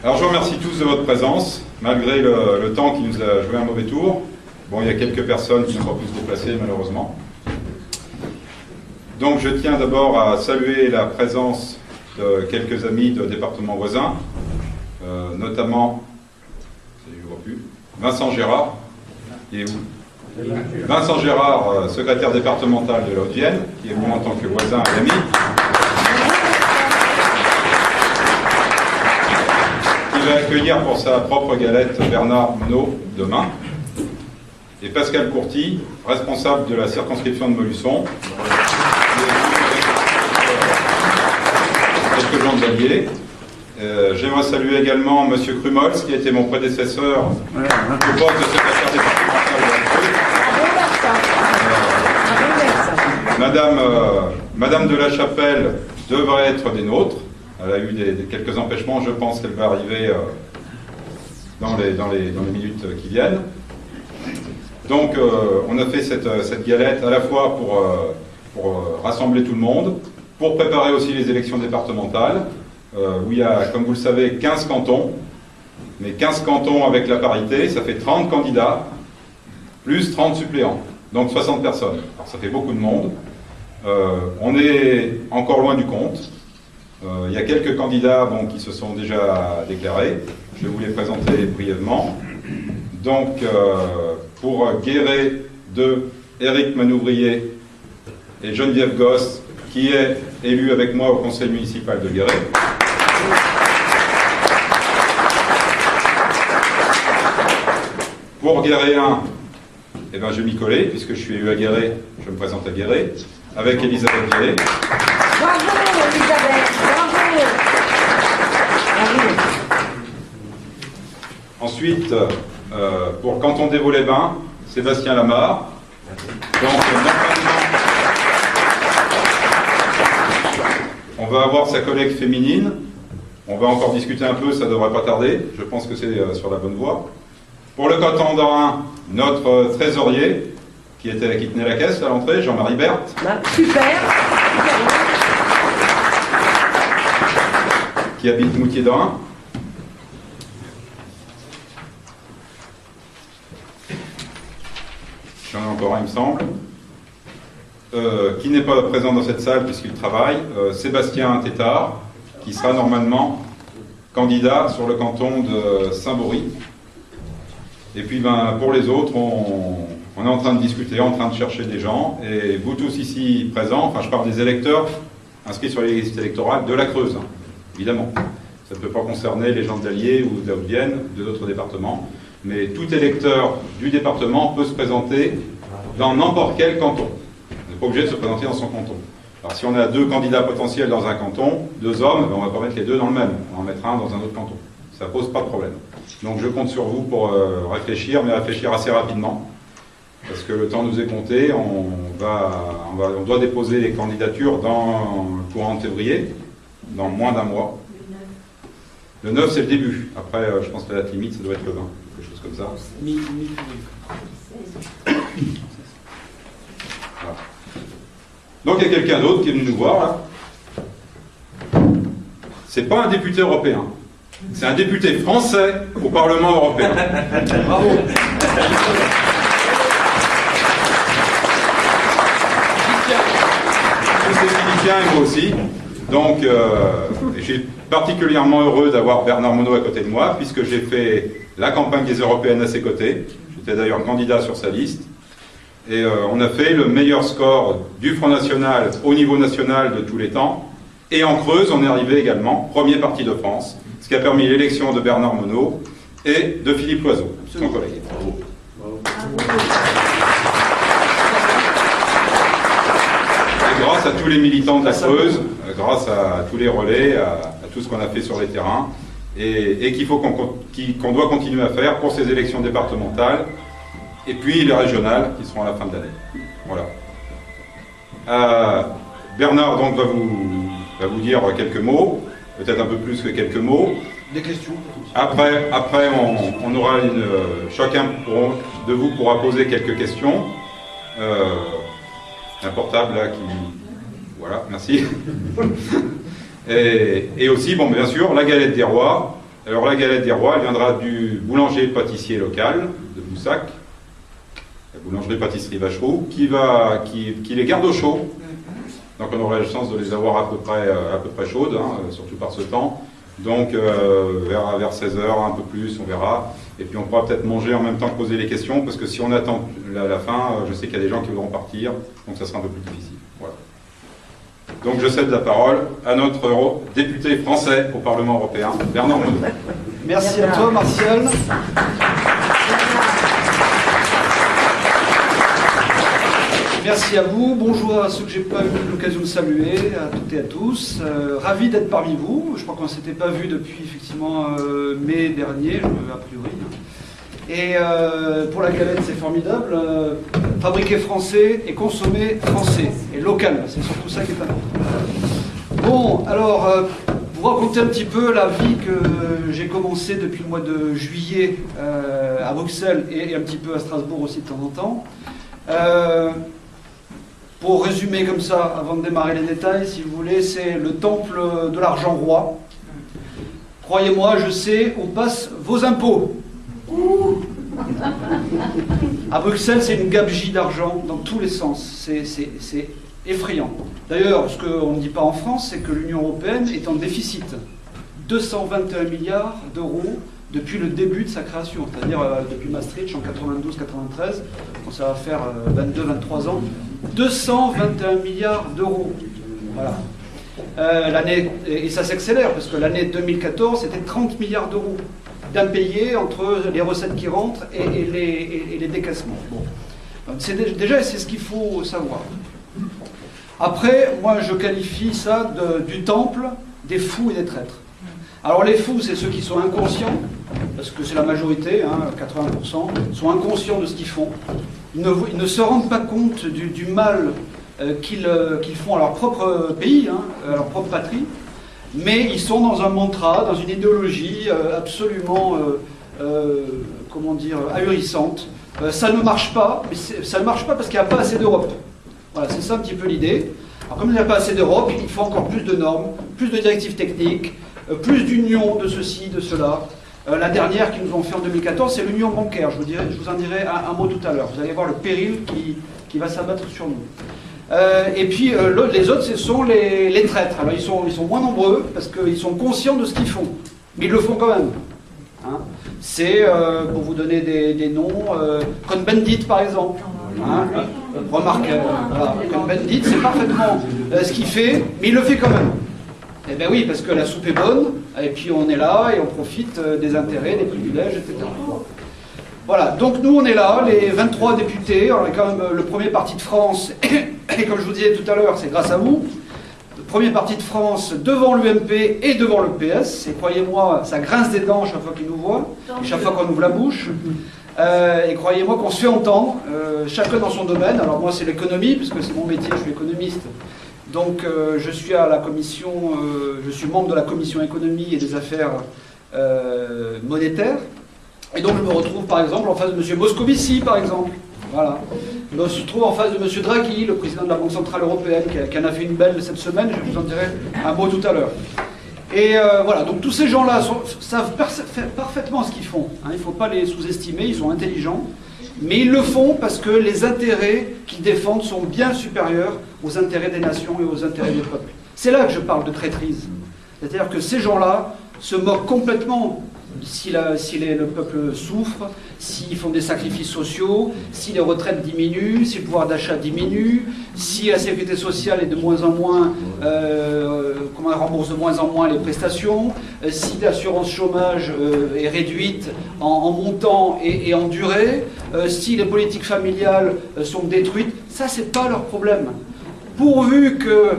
Alors je vous remercie tous de votre présence, malgré le temps qui nous a joué un mauvais tour. Bon, il y a quelques personnes qui n'ont pas pu se déplacer, malheureusement. Donc je tiens d'abord à saluer la présence de quelques amis de départements voisins, notamment, je ne vois plus, Vincent Gérard, qui est où? Vincent Gérard, secrétaire départemental de la Haute-Vienne, qui est venu en tant que voisin et ami. Qui va accueillir pour sa propre galette Bernard Monod demain. Et Pascal Courty, responsable de la circonscription de Montluçon. Quelques gens de l'Allier. J'aimerais saluer également M. Krumols, qui a été mon prédécesseur au poste de secrétaire départemental de la Creuse. Madame de la Chapelle devrait être des nôtres. Elle a eu quelques empêchements, je pense qu'elle va arriver dans les minutes qui viennent. Donc on a fait cette galette à la fois pour rassembler tout le monde, pour préparer aussi les élections départementales, où il y a, comme vous le savez, 15 cantons, mais 15 cantons avec la parité, ça fait 30 candidats, plus 30 suppléants, donc 60 personnes. Alors ça fait beaucoup de monde. On est encore loin du compte. Il y a quelques candidats qui se sont déjà déclarés. Je vais vous les présenter brièvement. Donc, pour Guéret de Éric Manouvrier et Geneviève Gosse, qui est élu avec moi au conseil municipal de Guéret. Pour Guéret 1, eh ben, je vais m'y coller, puisque je suis élu à Guéret, je me présente à Guéret, avec Elisabeth Guéret. Bravo Elisabeth, bravo. Ensuite, pour Canton des Vaux-les-Bains, Sébastien Lamarre. Donc, on va avoir sa collègue féminine. On va encore discuter un peu, ça ne devrait pas tarder. Je pense que c'est sur la bonne voie. Pour le canton d'Orin, notre trésorier, qui tenait la caisse à l'entrée, Jean-Marie Berthe. Super. Qui habite Moutier d'Orin. J'en ai encore un, il me semble. Qui n'est pas présent dans cette salle puisqu'il travaille, Sébastien Tétard, qui sera normalement candidat sur le canton de Saint-Bory. Et puis pour les autres, on est en train de discuter, en train de chercher des gens, et vous tous ici présents, enfin je parle des électeurs inscrits sur les listes électorales de la Creuse, hein, évidemment. Ça ne peut pas concerner les gens de l'Allier ou de la Haute-Vienne, de d'autres départements, mais tout électeur du département peut se présenter dans n'importe quel canton. On n'est pas obligé de se présenter dans son canton. Alors si on a 2 candidats potentiels dans un canton, 2 hommes, on ne va pas mettre les 2 dans le même, on va en mettre un dans un autre canton. Ça ne pose pas de problème. Donc je compte sur vous pour réfléchir, mais réfléchir assez rapidement, parce que le temps nous est compté. On doit déposer les candidatures dans le courant de février, dans moins d'un mois. Le 9, c'est le début. Après, je pense que la date limite, ça doit être le 20, quelque chose comme ça. Voilà. Donc il y a quelqu'un d'autre qui est venu nous voir, là. C'est pas un député européen. C'est un député français au Parlement européen. Bravo. C'est philippien et moi aussi. Donc, je suis particulièrement heureux d'avoir Bernard Monod à côté de moi, puisque j'ai fait la campagne des européennes à ses côtés. J'étais d'ailleurs candidat sur sa liste. Et on a fait le meilleur score du Front National au niveau national de tous les temps. Et en Creuse, on est arrivé également, premier parti de France, ce qui a permis l'élection de Bernard Monod et de Philippe Loiseau, son collègue. Bravo. Et grâce à tous les militants de la Creuse, grâce à tous les relais, à tout ce qu'on a fait sur les terrains, et qu'on doit continuer à faire pour ces élections départementales, et puis les régionales qui seront à la fin de l'année. Voilà. Bernard donc va vous dire quelques mots, peut-être un peu plus que quelques mots. Des questions. Après on aura chacun de vous pourra poser quelques questions. Un portable là qui... Voilà, merci. Et aussi, bon, bien sûr, la galette des rois, Alors la galette des rois, elle viendra du boulanger-pâtissier local de Boussac, la boulangerie-pâtisserie Vacheroux, qui les garde au chaud. Donc on aura la chance de les avoir à peu près chaudes, hein, surtout par ce temps. Donc vers 16h, un peu plus, on verra. Et puis on pourra peut-être manger en même temps que poser les questions, parce que si on attend la fin, je sais qu'il y a des gens qui voudront partir, donc ça sera un peu plus difficile. Voilà. Donc je cède la parole à notre député français au Parlement européen, Bernard Monod. Merci à toi, Martial. Merci à vous. Bonjour à ceux que je n'ai pas eu l'occasion de saluer, à toutes et à tous. Ravi d'être parmi vous. Je crois qu'on ne s'était pas vu depuis effectivement mai dernier, a priori. Et pour la galette, c'est formidable. Fabriquer français et consommer français et local. C'est surtout ça qui est important. Bon, alors, vous raconter un petit peu la vie que j'ai commencé depuis le mois de juillet à Bruxelles et un petit peu à Strasbourg aussi de temps en temps. Pour résumer comme ça, avant de démarrer les détails, si vous voulez, c'est le temple de l'argent roi. Croyez-moi, je sais, on passe vos impôts. À Bruxelles, c'est une gabegie d'argent dans tous les sens. C'est effrayant. D'ailleurs, ce qu'on ne dit pas en France, c'est que l'Union européenne est en déficit. 221 milliards d'euros depuis le début de sa création, c'est-à-dire depuis Maastricht en 92-93, quand ça va faire 22-23 ans, 221 milliards d'euros. Voilà. Et ça s'accélère, parce que l'année 2014, c'était 30 milliards d'euros d'impayés entre les recettes qui rentrent et les décaissements. Bon. Déjà, c'est ce qu'il faut savoir. Après, moi, je qualifie ça du temple des fous et des traîtres. Alors les fous, c'est ceux qui sont inconscients, parce que c'est la majorité, hein, 80%, sont inconscients de ce qu'ils font. Ils ne se rendent pas compte du mal qu'ils font à leur propre pays, hein, à leur propre patrie, mais ils sont dans un mantra, dans une idéologie absolument, comment dire, ahurissante. Ça ne marche pas, mais ça ne marche pas parce qu'il n'y a pas assez d'Europe. Voilà, c'est ça un petit peu l'idée. Alors comme il n'y a pas assez d'Europe, il faut encore plus de normes, plus de directives techniques, plus d'union de ceci, de cela. La dernière qu'ils nous ont fait en 2014, c'est l'union bancaire. Je vous en dirai un mot tout à l'heure. Vous allez voir le péril qui va s'abattre sur nous. Et puis les autres, ce sont les traîtres. Alors ils sont moins nombreux parce qu'ils sont conscients de ce qu'ils font. Mais ils le font quand même. Hein. C'est, pour vous donner des noms, Cohn-Bendit par exemple. Hein. Remarquez, voilà, Cohn-Bendit, c'est parfaitement ce qu'il fait, mais il le fait quand même. Eh bien oui, parce que la soupe est bonne, et puis on est là, et on profite des intérêts, des privilèges, etc. Voilà, donc nous on est là, les 23 députés, on est quand même le premier parti de France, et comme je vous disais tout à l'heure, c'est grâce à vous, le premier parti de France devant l'UMP et devant le PS, et croyez-moi, ça grince des dents chaque fois qu'ils nous voient, et chaque fois qu'on ouvre la bouche, et croyez-moi qu'on se fait entendre, chacun dans son domaine. Alors moi c'est l'économie, puisque c'est mon métier, je suis économiste. Donc je suis à la commission, je suis membre de la commission économie et des affaires monétaires. Et donc je me retrouve par exemple en face de M. Moscovici, par exemple. Voilà. Je me retrouve en face de M. Draghi, le président de la Banque Centrale Européenne, qui en a fait une belle cette semaine, je vous en dirai un mot tout à l'heure. Et voilà, donc tous ces gens-là savent parfaitement ce qu'ils font. Hein, il ne faut pas les sous-estimer, ils sont intelligents. Mais ils le font parce que les intérêts qu'ils défendent sont bien supérieurs aux intérêts des nations et aux intérêts des peuples. C'est là que je parle de traîtrise. C'est-à-dire que ces gens-là se moquent complètement si le peuple souffre, s'ils font des sacrifices sociaux, si les retraites diminuent, si le pouvoir d'achat diminue, si la sécurité sociale est de moins en moins, comment elle rembourse de moins en moins les prestations, si l'assurance chômage est réduite en montant et en durée, si les politiques familiales sont détruites, ça c'est pas leur problème. Pourvu que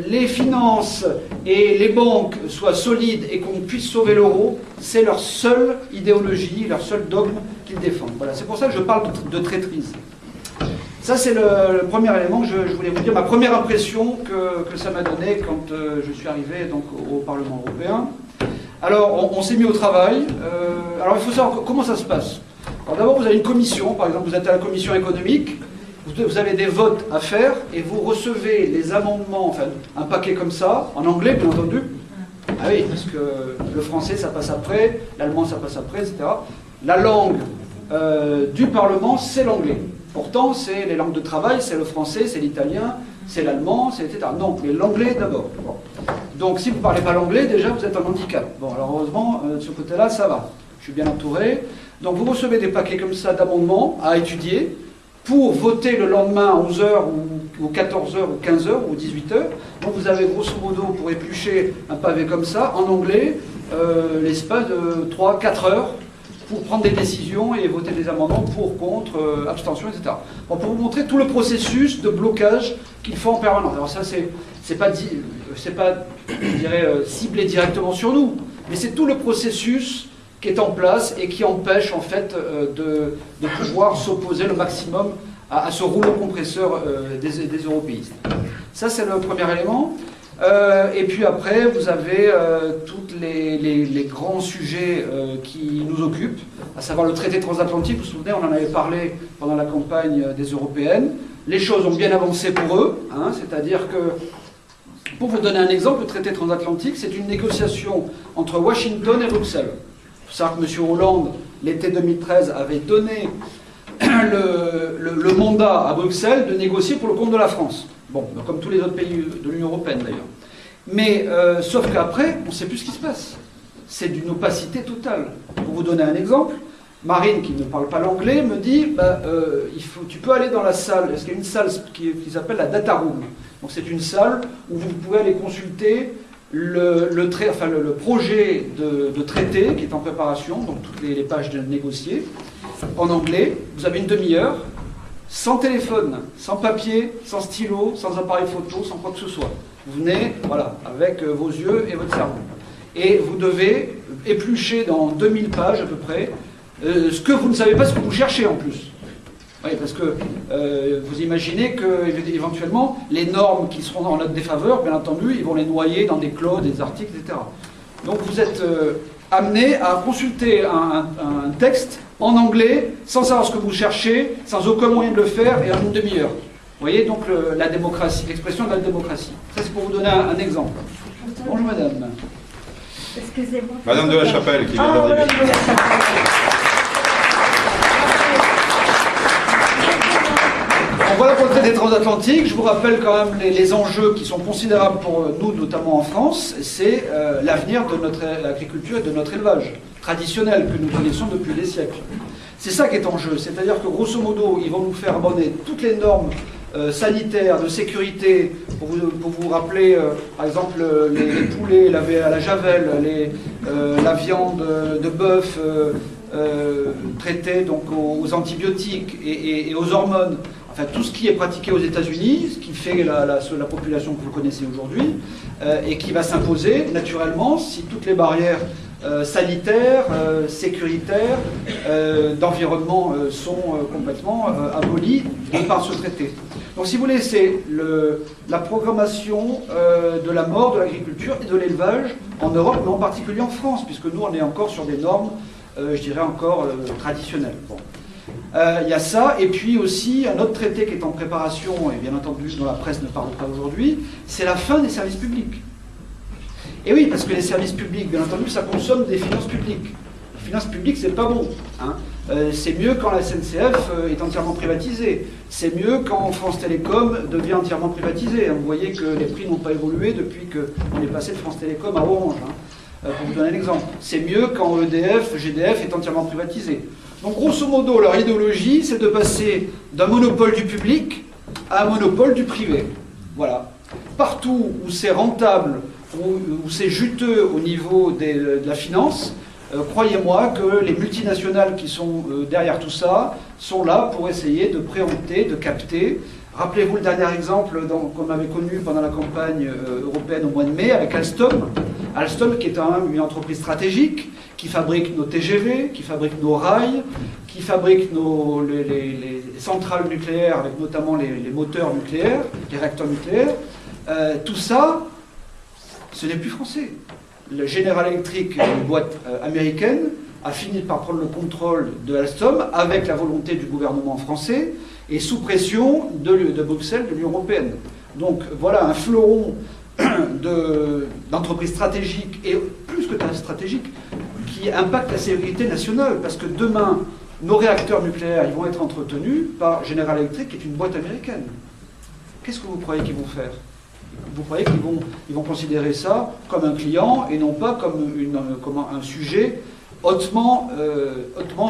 les finances et les banques soient solides et qu'on puisse sauver l'euro, c'est leur seule idéologie, leur seul dogme qu'ils défendent. Voilà, c'est pour ça que je parle de traîtrise. Ça, c'est le premier élément que je voulais vous dire, ma première impression que ça m'a donné quand je suis arrivé donc, au Parlement européen. Alors, on s'est mis au travail. Alors, il faut savoir comment ça se passe. Alors, d'abord, vous avez une commission, par exemple, vous êtes à la commission économique. Vous avez des votes à faire et vous recevez les amendements, enfin un paquet comme ça, en anglais bien entendu, Ah oui, parce que le français, ça passe après, l'allemand, ça passe après, etc. La langue du Parlement, c'est l'anglais. Pourtant, c'est les langues de travail, c'est le français, c'est l'italien, c'est l'allemand, c'est etc. Non, mais l'anglais d'abord. Bon. Donc, si vous ne parlez pas l'anglais, déjà, vous êtes un handicap. Bon, alors heureusement, de ce côté-là, ça va. Je suis bien entouré. Donc, vous recevez des paquets comme ça d'amendements à étudier pour voter le lendemain à 11h ou 14h ou 15h ou 18h. Donc, vous avez grosso modo, pour éplucher un pavé comme ça, en anglais, l'espace de 3-4 heures pour prendre des décisions et voter des amendements pour, contre, abstention, etc. Bon, pour vous montrer tout le processus de blocage qu'il faut en permanence. Alors ça, c'est pas, je dirais, ciblé directement sur nous, mais c'est tout le processus qui est en place et qui empêche en fait de pouvoir s'opposer le maximum à ce rouleau compresseur des européistes. Ça, c'est le premier élément. Et puis après, vous avez tous les grands sujets qui nous occupent, à savoir le traité transatlantique. Vous vous souvenez, on en avait parlé pendant la campagne des européennes. Les choses ont bien avancé pour eux, hein, c'est-à-dire que, pour vous donner un exemple, le traité transatlantique, c'est une négociation entre Washington et Bruxelles. Il faut savoir que M. Hollande, l'été 2013, avait donné le mandat à Bruxelles de négocier pour le compte de la France. Bon, comme tous les autres pays de l'Union européenne d'ailleurs. Mais, sauf qu'après, on ne sait plus ce qui se passe. C'est d'une opacité totale. Pour vous donner un exemple, Marine, qui ne parle pas l'anglais, me dit tu peux aller dans la salle, parce qu'il y a une salle qui s'appelle la Data Room. Donc c'est une salle où vous pouvez aller consulter le projet de traité qui est en préparation, donc toutes les pages négociées, en anglais. Vous avez une demi-heure, sans téléphone, sans papier, sans stylo, sans appareil photo, sans quoi que ce soit. Vous venez, voilà, avec vos yeux et votre cerveau. Et vous devez éplucher dans 2000 pages à peu près ce que vous ne savez pas, ce que vous cherchez en plus. Oui, parce que vous imaginez que éventuellement les normes qui seront en notre défaveur, bien entendu, ils vont les noyer dans des clauses, des articles, etc. Donc vous êtes amené à consulter un texte en anglais, sans savoir ce que vous cherchez, sans aucun moyen de le faire, et en une demi-heure. Vous voyez donc la démocratie, l'expression de la démocratie. Ça, c'est pour vous donner un exemple. Bonjour madame. Excusez-moi. Madame de la Chapelle qui vient d'arriver. Madame de la Chapelle. Voilà pour le traité transatlantique. Je vous rappelle quand même les enjeux qui sont considérables pour nous, notamment en France. C'est l'avenir de notre agriculture et de notre élevage traditionnel que nous connaissons depuis des siècles. C'est ça qui est en jeu. C'est-à-dire que grosso modo, ils vont nous faire abonner toutes les normes sanitaires, de sécurité, pour vous rappeler, par exemple, les poulets lavés à la javel, la viande de bœuf traitée donc, aux antibiotiques et aux hormones. Enfin, tout ce qui est pratiqué aux États-Unis, ce qui fait la population que vous connaissez aujourd'hui, et qui va s'imposer naturellement si toutes les barrières sanitaires, sécuritaires, d'environnement sont complètement abolies par ce traité. Donc si vous voulez, c'est la programmation de la mort de l'agriculture et de l'élevage en Europe, mais en particulier en France, puisque nous on est encore sur des normes, je dirais encore traditionnelles. Bon. Il y a ça, et puis aussi un autre traité qui est en préparation, et bien entendu dont la presse ne parle pas aujourd'hui, c'est la fin des services publics. Et oui, parce que les services publics, bien entendu, ça consomme des finances publiques. Les finances publiques, c'est pas bon. Hein. C'est mieux quand la SNCF est entièrement privatisée. C'est mieux quand France Télécom devient entièrement privatisée. Vous voyez que les prix n'ont pas évolué depuis qu'on est passé de France Télécom à Orange. Hein. Pour vous donner un exemple. C'est mieux quand EDF, GDF est entièrement privatisé. Donc grosso modo, leur idéologie, c'est de passer d'un monopole du public à un monopole du privé. Voilà. Partout où c'est rentable, où c'est juteux au niveau de la finance, croyez-moi que les multinationales qui sont derrière tout ça sont là pour essayer de préempter, de capter. Rappelez-vous le dernier exemple qu'on avait connu pendant la campagne européenne au mois de mai avec Alstom. Alstom qui est quand même une entreprise stratégique, qui fabrique nos TGV, qui fabrique nos rails, qui fabrique les centrales nucléaires, avec notamment les moteurs nucléaires, les réacteurs nucléaires. Tout ça, ce n'est plus français. Le General Electric, une boîte américaine, a fini par prendre le contrôle de Alstom avec la volonté du gouvernement français et sous pression de Bruxelles, de l'Union européenne. Donc voilà un fleuron d'entreprises stratégiques, et plus que stratégiques, qui impactent la sécurité nationale. Parce que demain, nos réacteurs nucléaires, ils vont être entretenus par General Electric, qui est une boîte américaine. Qu'est-ce que vous croyez qu'ils vont faire? Vous croyez qu'ils vont considérer ça comme un client et non pas comme un sujet hautement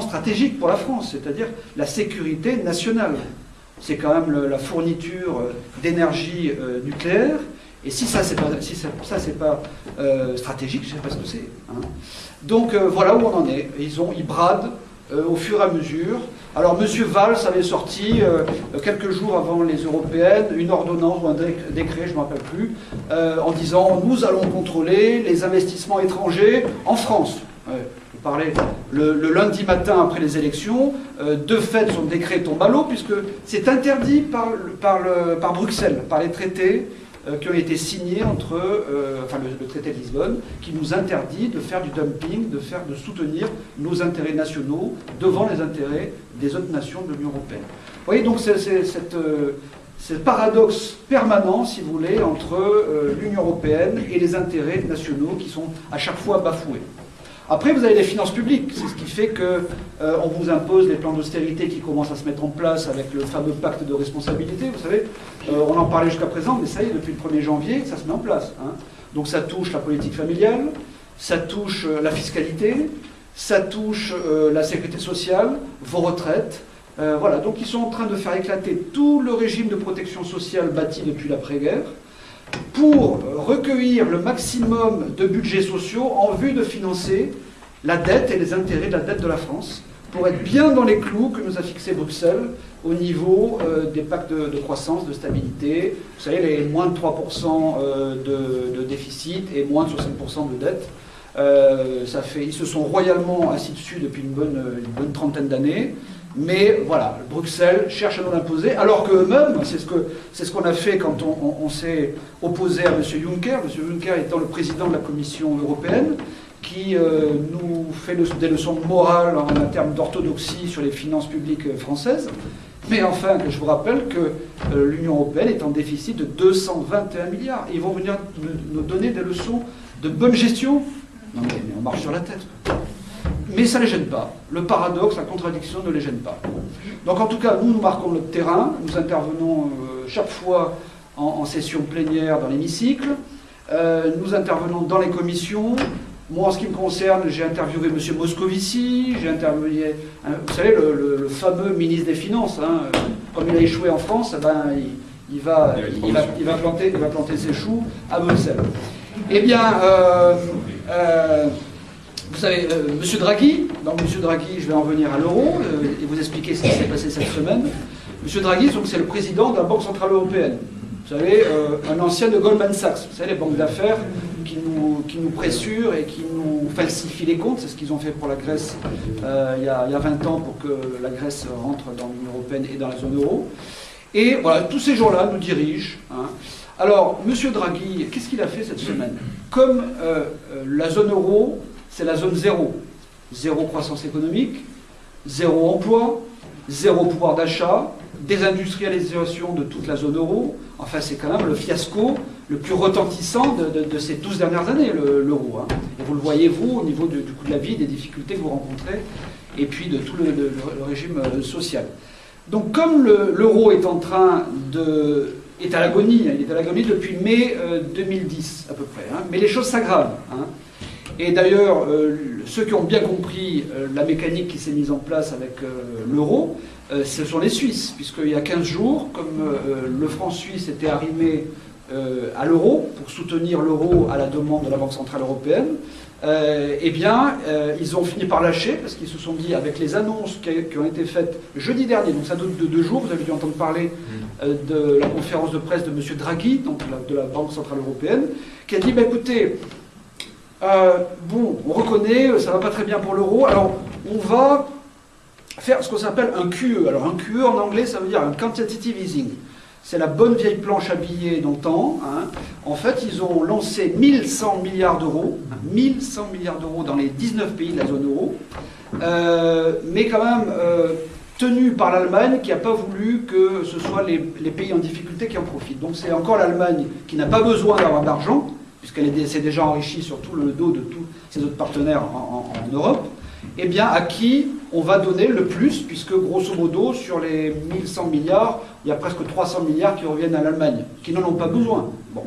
stratégique pour la France, c'est-à-dire la sécurité nationale. C'est quand même la fourniture d'énergie nucléaire, et si ça c'est pas stratégique, je ne sais pas ce que c'est. Hein. Donc voilà où on en est. Ils bradent au fur et à mesure. Alors M. Valls avait sorti, quelques jours avant les européennes, une ordonnance ou un décret, je ne me rappelle plus, en disant « Nous allons contrôler les investissements étrangers en France ». Vous parlez le lundi matin après les élections, de fait son décret tombe à l'eau, puisque c'est interdit par Bruxelles, par les traités qui ont été signés entre, le traité de Lisbonne, qui nous interdit de faire du dumping, de soutenir nos intérêts nationaux devant les intérêts des autres nations de l'Union européenne. Vous voyez, donc c'est ce paradoxe permanent, si vous voulez, entre l'Union européenne et les intérêts nationaux qui sont à chaque fois bafoués. Après, vous avez les finances publiques. C'est ce qui fait qu'on vous impose les plans d'austérité qui commencent à se mettre en place avec le fameux pacte de responsabilité. Vous savez, on en parlait jusqu'à présent, mais ça y est, depuis le 1er janvier, ça se met en place. Hein. Donc ça touche la politique familiale, ça touche la fiscalité, ça touche la sécurité sociale, vos retraites. Voilà, donc ils sont en train de faire éclater tout le régime de protection sociale bâti depuis l'après-guerre, pour recueillir le maximum de budgets sociaux en vue de financer la dette et les intérêts de la dette de la France, pour être bien dans les clous que nous a fixé Bruxelles au niveau des pactes de croissance, de stabilité. Vous savez, les moins de 3% de déficit et moins de 60% de dette. Ils se sont royalement assis dessus depuis une bonne trentaine d'années. Mais voilà, Bruxelles cherche à nous l'imposer, alors qu'eux-mêmes, c'est ce qu'on a fait quand on s'est opposé à M. Juncker, M. Juncker étant le président de la Commission européenne, qui nous fait des leçons de morale en termes d'orthodoxie sur les finances publiques françaises. Mais enfin, que je vous rappelle que l'Union européenne est en déficit de 221 milliards. Et ils vont venir nous donner des leçons de bonne gestion. Non mais on marche sur la tête. Mais ça ne les gêne pas. Le paradoxe, la contradiction ne les gêne pas. Donc en tout cas, nous marquons notre terrain. Nous intervenons chaque fois en session plénière dans l'hémicycle. Nous intervenons dans les commissions. Moi, en ce qui me concerne, j'ai interviewé M. Moscovici, j'ai interviewé, vous savez, le fameux ministre des Finances. Hein, comme il a échoué en France, il va planter ses choux à Bruxelles. Eh bien, vous savez, M. Draghi, donc M. Draghi, je vais en venir à l'euro et vous expliquer ce qui s'est passé cette semaine. M. Draghi, c'est le président de la Banque Centrale Européenne. Vous savez, un ancien de Goldman Sachs. Vous savez, les banques d'affaires qui nous pressurent et qui nous falsifient les comptes. C'est ce qu'ils ont fait pour la Grèce il y a 20 ans pour que la Grèce rentre dans l'Union européenne et dans la zone euro. Et voilà, tous ces gens-là nous dirigent. Hein. Alors, M. Draghi, qu'est-ce qu'il a fait cette semaine? Comme la zone euro, c'est la zone zéro. Zéro croissance économique, zéro emploi, zéro pouvoir d'achat, désindustrialisation de toute la zone euro. Enfin, c'est quand même le fiasco le plus retentissant de ces 12 dernières années, l'euro. Hein. Et vous le voyez, vous, au niveau du coût de la vie, des difficultés que vous rencontrez, et puis de tout le régime social. Donc, comme l'euro est est à l'agonie, il est à l'agonie depuis mai 2010, à peu près. Hein. Mais les choses s'aggravent. Hein. Et d'ailleurs, ceux qui ont bien compris la mécanique qui s'est mise en place avec l'euro, ce sont les Suisses, puisqu'il y a 15 jours, comme le franc suisse était arrimé à l'euro, pour soutenir l'euro à la demande de la Banque Centrale Européenne, ils ont fini par lâcher, parce qu'ils se sont dit, avec les annonces qui ont été faites jeudi dernier, donc ça date de 2 jours, vous avez dû entendre parler de la conférence de presse de M. Draghi, donc de la Banque Centrale Européenne, qui a dit, écoutez, on reconnaît, ça ne va pas très bien pour l'euro, alors on va faire ce qu'on s'appelle un QE. Alors un QE en anglais, ça veut dire un quantitative easing. C'est la bonne vieille planche à billets d'antan. Hein. En fait, ils ont lancé 1100 milliards d'euros, 1100 milliards d'euros dans les 19 pays de la zone euro. Mais quand même, tenu par l'Allemagne qui n'a pas voulu que ce soit les pays en difficulté qui en profitent. Donc c'est encore l'Allemagne qui n'a pas besoin d'avoir d'argent, puisqu'elle s'est déjà enrichie sur tout le dos de tous ses autres partenaires en Europe, eh bien à qui on va donner le plus, puisque grosso modo, sur les 1100 milliards, il y a presque 300 milliards qui reviennent à l'Allemagne, qui n'en ont pas besoin. Bon.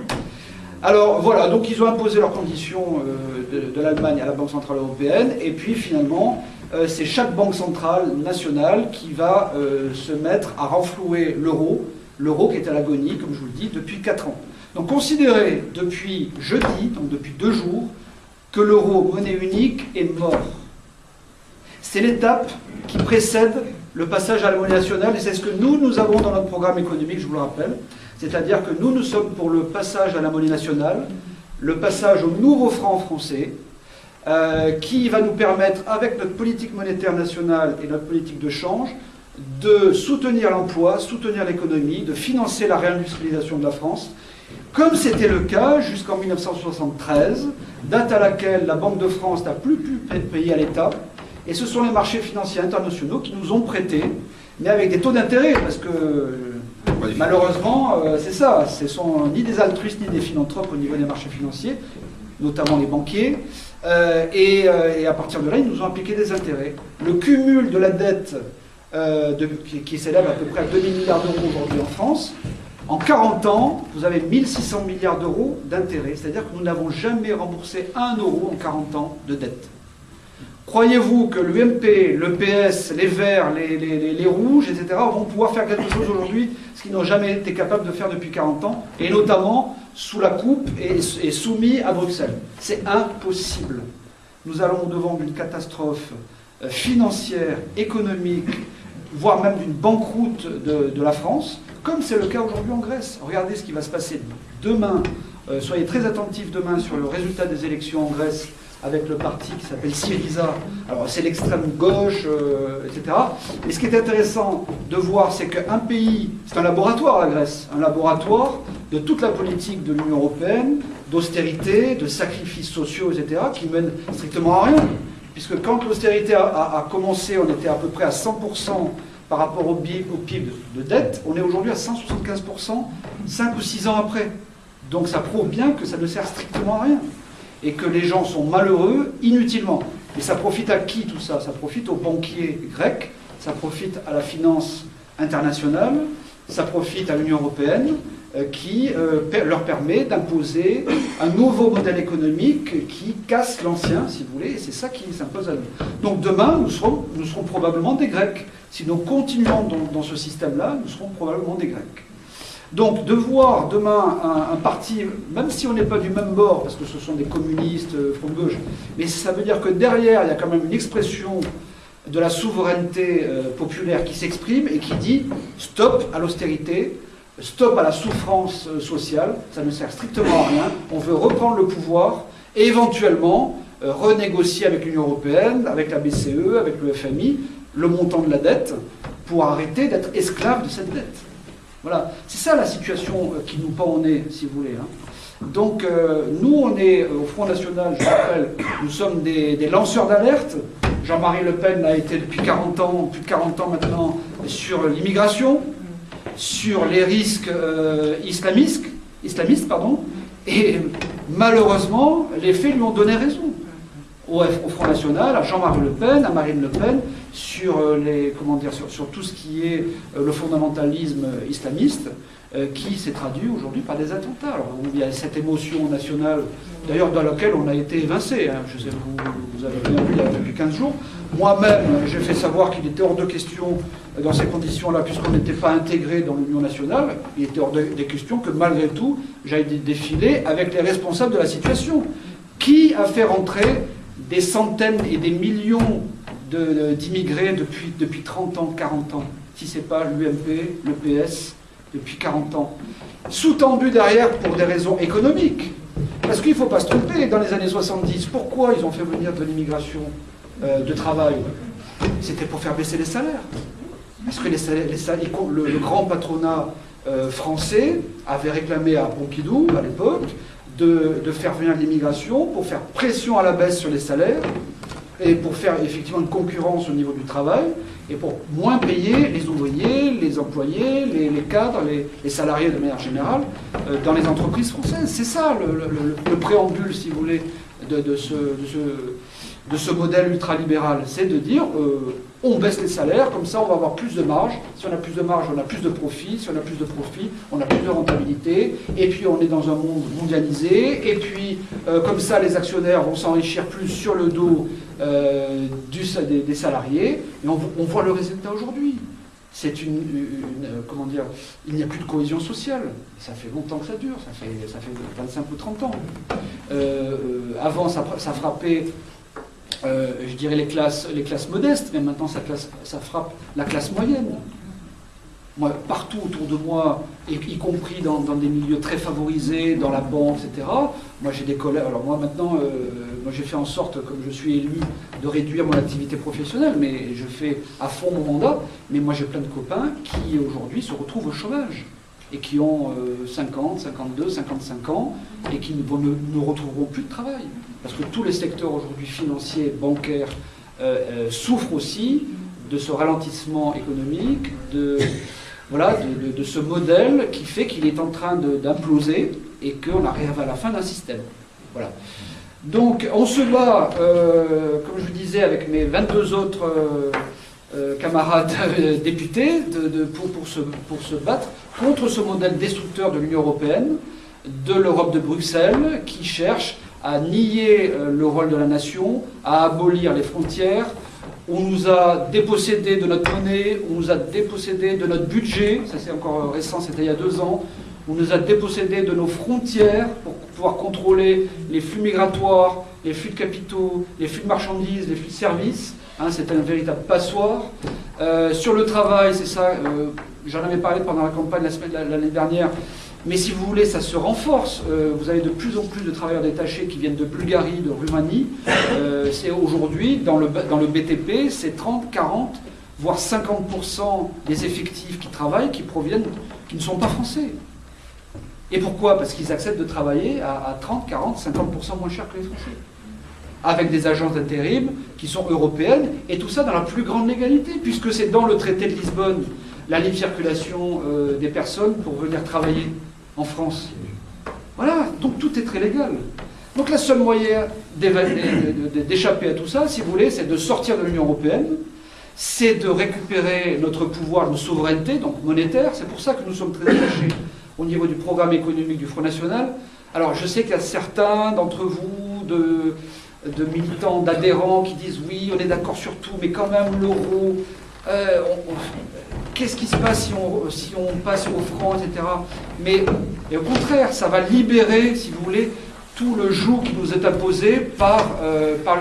Alors voilà, donc ils ont imposé leurs conditions de l'Allemagne à la Banque Centrale Européenne, et puis finalement, c'est chaque banque centrale nationale qui va se mettre à renflouer l'euro qui est à l'agonie, comme je vous le dis, depuis 4 ans. Donc considérez depuis jeudi, donc depuis 2 jours, que l'euro, monnaie unique, est mort. C'est l'étape qui précède le passage à la monnaie nationale, et c'est ce que nous avons dans notre programme économique, je vous le rappelle. C'est-à-dire que nous sommes pour le passage à la monnaie nationale, le passage au nouveau franc français, qui va nous permettre, avec notre politique monétaire nationale et notre politique de change, de soutenir l'emploi, soutenir l'économie, de financer la réindustrialisation de la France, comme c'était le cas jusqu'en 1973, date à laquelle la Banque de France n'a plus pu payer à l'État, et ce sont les marchés financiers internationaux qui nous ont prêté, mais avec des taux d'intérêt, parce que malheureusement, c'est ça, ce ne sont ni des altruistes ni des philanthropes au niveau des marchés financiers, notamment les banquiers, et à partir de là, ils nous ont appliqué des intérêts. Le cumul de la dette qui s'élève à peu près à 2000 milliards d'euros aujourd'hui en France, en 40 ans, vous avez 1600 milliards d'euros d'intérêts, c'est-à-dire que nous n'avons jamais remboursé 1 euro en 40 ans de dette. Croyez-vous que l'UMP, le PS, les Verts, les Rouges, etc., vont pouvoir faire quelque chose aujourd'hui, ce qu'ils n'ont jamais été capables de faire depuis 40 ans, et notamment sous la coupe et soumis à Bruxelles? C'est impossible. Nous allons au-devant d'une catastrophe financière, économique, voire même d'une banqueroute de la France, comme c'est le cas aujourd'hui en Grèce. Regardez ce qui va se passer demain. Soyez très attentifs demain sur le résultat des élections en Grèce, avec le parti qui s'appelle Syriza. Alors c'est l'extrême gauche, etc. Mais ce qui est intéressant de voir, c'est qu'un pays, c'est un laboratoire la Grèce, un laboratoire de toute la politique de l'Union européenne, d'austérité, de sacrifices sociaux, etc., qui mène strictement à rien. Puisque quand l'austérité a commencé, on était à peu près à 100% par rapport au PIB de dette, on est aujourd'hui à 175%, 5 ou 6 ans après. Donc ça prouve bien que ça ne sert strictement à rien. Et que les gens sont malheureux inutilement. Et ça profite à qui tout ça? Ça profite aux banquiers grecs, ça profite à la finance internationale, ça profite à l'Union européenne, qui leur permet d'imposer un nouveau modèle économique qui casse l'ancien, si vous voulez, et c'est ça qui s'impose à nous. Donc demain, nous serons probablement des Grecs. Si nous continuons dans ce système-là, nous serons probablement des Grecs. Donc de voir demain un parti, même si on n'est pas du même bord, parce que ce sont des communistes, front de gauche, mais ça veut dire que derrière, il y a quand même une expression de la souveraineté populaire qui s'exprime et qui dit stop à l'austérité, stop à la souffrance sociale, ça ne sert strictement à rien, on veut reprendre le pouvoir et éventuellement renégocier avec l'Union européenne, avec la BCE, avec le FMI, le montant de la dette, pour arrêter d'être esclave de cette dette. Voilà, c'est ça la situation qui nous pend au nez, si vous voulez. Hein. Donc, nous, on est au Front National, je rappelle, nous sommes des lanceurs d'alerte. Jean-Marie Le Pen a été depuis 40 ans, plus de 40 ans maintenant, sur l'immigration, sur les risques islamistes, et malheureusement, les faits lui ont donné raison. Au Front National, à Jean-Marie Le Pen, à Marine Le Pen, sur tout ce qui est le fondamentalisme islamiste, qui s'est traduit aujourd'hui par des attentats. Alors, il y a cette émotion nationale, d'ailleurs dans laquelle on a été évincé. Hein. Je sais que vous avez bien vu depuis 15 jours. Moi-même, j'ai fait savoir qu'il était hors de question, dans ces conditions-là, puisqu'on n'était pas intégré dans l'Union nationale, il était hors des questions que malgré tout, j'aille défiler avec les responsables de la situation. Qui a fait rentrer des centaines et des millions d'immigrés depuis 30 ans, 40 ans, si ce n'est pas l'UMP, le PS, depuis 40 ans. Sous-tendu derrière pour des raisons économiques. Parce qu'il ne faut pas se tromper, dans les années 70, pourquoi ils ont fait venir de l'immigration de travail? C'était pour faire baisser les salaires. Parce que le grand patronat français avait réclamé à Pompidou, à l'époque, de faire venir l'immigration pour faire pression à la baisse sur les salaires et pour faire effectivement une concurrence au niveau du travail, et pour moins payer les ouvriers, les employés, les cadres, les salariés de manière générale, dans les entreprises françaises. C'est ça le préambule, si vous voulez, de ce modèle ultralibéral. C'est de dire, on baisse les salaires, comme ça on va avoir plus de marge. Si on a plus de marge, on a plus de profit. Si on a plus de profit, on a plus de rentabilité. Et puis on est dans un monde mondialisé. Et puis, comme ça, les actionnaires vont s'enrichir plus sur le dos des salariés. Et on voit le résultat aujourd'hui. C'est comment dire, il n'y a plus de cohésion sociale. Ça fait longtemps que ça dure, ça fait 25 ou 30 ans. Avant, ça frappait, je dirais, les classes modestes, mais maintenant ça frappe la classe moyenne. Moi, partout autour de moi, y compris dans des milieux très favorisés, dans la banque, etc., moi j'ai des collègues, alors moi maintenant, moi j'ai fait en sorte, comme je suis élu, de réduire mon activité professionnelle, mais je fais à fond mon mandat, mais moi j'ai plein de copains qui aujourd'hui se retrouvent au chômage, et qui ont 50, 52, 55 ans, et qui ne retrouveront plus de travail. Parce que tous les secteurs aujourd'hui financiers, bancaires, souffrent aussi de ce ralentissement économique, de ce modèle qui fait qu'il est en train d'imploser et qu'on arrive à la fin d'un système. Voilà. Donc on se bat, comme je vous disais, avec mes 22 autres camarades députés pour se battre contre ce modèle destructeur de l'Union européenne, de l'Europe de Bruxelles, qui cherche à nier le rôle de la nation, à abolir les frontières. On nous a dépossédés de notre monnaie, on nous a dépossédés de notre budget, ça c'est encore récent, c'était il y a 2 ans. On nous a dépossédés de nos frontières pour pouvoir contrôler les flux migratoires, les flux de capitaux, les flux de marchandises, les flux de services. C'est un véritable passoire. Sur le travail, c'est ça, j'en avais parlé pendant la campagne l'année dernière, mais si vous voulez, ça se renforce. Vous avez de plus en plus de travailleurs détachés qui viennent de Bulgarie, de Roumanie. C'est aujourd'hui, dans le BTP, c'est 30, 40, voire 50% des effectifs qui travaillent qui ne sont pas français. Et pourquoi? Parce qu'ils acceptent de travailler à 30, 40, 50% moins cher que les Français. Avec des agences d'intérim qui sont européennes, et tout ça dans la plus grande légalité, puisque c'est dans le traité de Lisbonne, la libre circulation des personnes pour venir travailler en France. Voilà, donc tout est très légal. Donc la seule moyen d'échapper à tout ça, si vous voulez, c'est de sortir de l'Union européenne, c'est de récupérer notre pouvoir, notre souveraineté, donc monétaire. C'est pour ça que nous sommes très attachés au niveau du programme économique du Front National. Alors je sais qu'il y a certains d'entre vous, de militants, d'adhérents qui disent oui, on est d'accord sur tout, mais quand même l'euro, qu'est-ce qui se passe si on passe au franc, etc. Mais au contraire, ça va libérer, si vous voulez, tout le joug qui nous est imposé par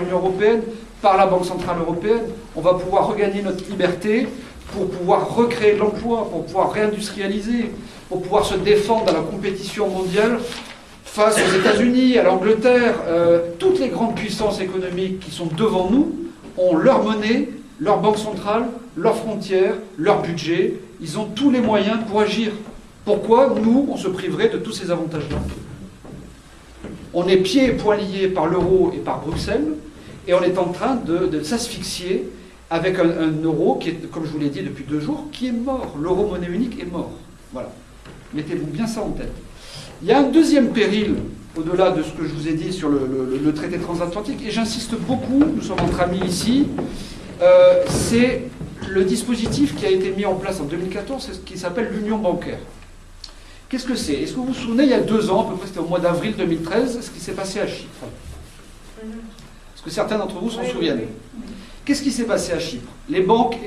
l'Union européenne, par la Banque Centrale Européenne. On va pouvoir regagner notre liberté pour pouvoir recréer de l'emploi, pour pouvoir réindustrialiser, pour pouvoir se défendre dans la compétition mondiale face aux États-Unis, à l'Angleterre. Toutes les grandes puissances économiques qui sont devant nous ont leur monnaie, leur banque centrale, leurs frontières, leur budget. Ils ont tous les moyens pour agir. Pourquoi nous, on se priverait de tous ces avantages-là? On est pieds et poings liés par l'euro et par Bruxelles, et on est en train de s'asphyxier avec un euro qui est, comme je vous l'ai dit depuis 2 jours, qui est mort. L'euro monnaie unique est mort. Voilà. Mettez-vous bien ça en tête. Il y a un deuxième péril, au-delà de ce que je vous ai dit sur le traité transatlantique, et j'insiste beaucoup, nous sommes entre amis ici, c'est le dispositif qui a été mis en place en 2014, c'est ce qui s'appelle l'union bancaire. Qu'est-ce que c'est? Est-ce que vous vous souvenez, il y a 2 ans, à peu près, c'était au mois d'avril 2013, ce qui s'est passé à Chypre? Est-ce que certains d'entre vous s'en souviennent? Qu'est-ce qui s'est passé à Chypre? Les banques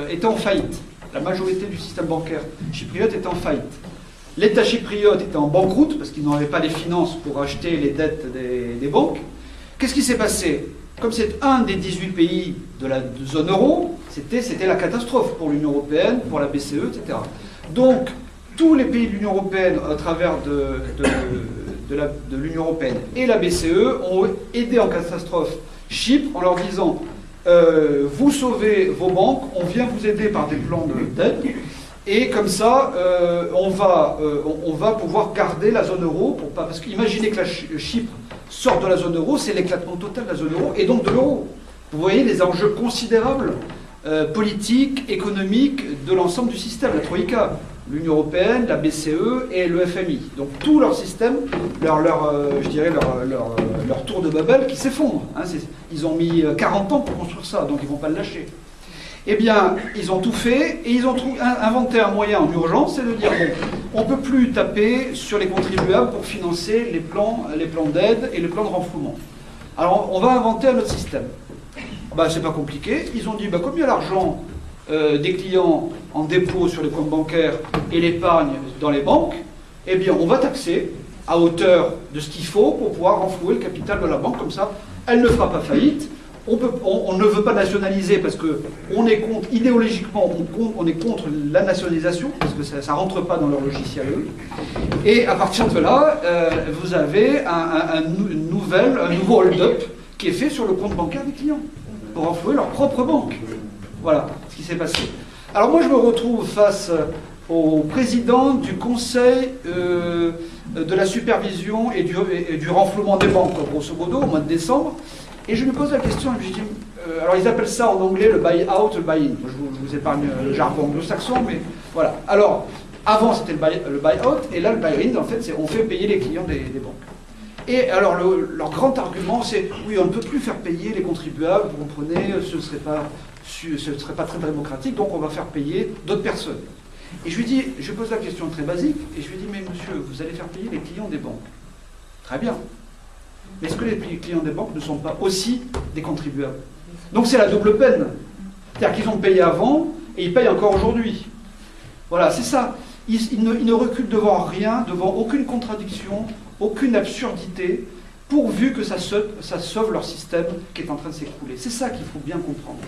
étaient en faillite. La majorité du système bancaire chypriote était en faillite. L'État chypriote était en banqueroute parce qu'ils n'avaient pas les finances pour acheter les dettes des banques. Qu'est-ce qui s'est passé? Comme c'est un des 18 pays de la zone euro, c'était la catastrophe pour l'Union européenne, pour la BCE, etc. Donc, tous les pays de l'Union européenne, à travers de l'Union européenne et la BCE, ont aidé en catastrophe Chypre en leur disant vous sauvez vos banques, on vient vous aider par des plans d'aide, et comme ça, on va pouvoir garder la zone euro, parce qu'imaginez que la Chypre sorte de la zone euro, c'est l'éclatement total de la zone euro, et donc de l'euro. Vous voyez les enjeux considérables politiques, économiques de l'ensemble du système, la Troïka, l'Union européenne, la BCE et le FMI. Donc tout leur système, je dirais leur tour de Babel qui s'effondre. Hein, ils ont mis 40 ans pour construire ça, donc ils ne vont pas le lâcher. Eh bien, ils ont tout fait et ils ont inventé un moyen en urgence, c'est de dire bon, on ne peut plus taper sur les contribuables pour financer les plans d'aide et les plans de renflouement. Alors, on va inventer un autre système. Ben, c'est pas compliqué. Ils ont dit, ben, comme il y a l'argent des clients en dépôt sur les comptes bancaires et l'épargne dans les banques, eh bien, on va taxer à hauteur de ce qu'il faut pour pouvoir renflouer le capital de la banque. Comme ça, elle ne fera pas faillite. On ne veut pas nationaliser parce qu'on est contre, idéologiquement, on est contre la nationalisation, parce que ça ne rentre pas dans leur logiciel. Et à partir de là, vous avez un nouveau hold-up qui est fait sur le compte bancaire des clients, pour renflouer leur propre banque. Voilà ce qui s'est passé. Alors moi, je me retrouve face au président du Conseil de la supervision et du renflouement des banques, grosso modo, au mois de décembre. Et je lui pose la question, et je dis, alors ils appellent ça en anglais le buy-out, le buy-in. Je vous épargne le jargon anglo-saxon, mais voilà. Alors, avant c'était le buy-out, et là le buy-in, en fait, c'est on fait payer les clients des banques. Et alors leur grand argument, c'est, oui, on ne peut plus faire payer les contribuables, vous comprenez, ce ne serait pas très démocratique, donc on va faire payer d'autres personnes. Et je lui dis, je pose la question très basique, et je lui dis, mais monsieur, vous allez faire payer les clients des banques. Très bien. Mais est-ce que les clients des banques ne sont pas aussi des contribuables? Donc c'est la double peine. C'est-à-dire qu'ils ont payé avant et ils payent encore aujourd'hui. Voilà, c'est ça. Ils ne reculent devant rien, devant aucune contradiction, aucune absurdité, pourvu que ça sauve leur système qui est en train de s'écrouler. C'est ça qu'il faut bien comprendre.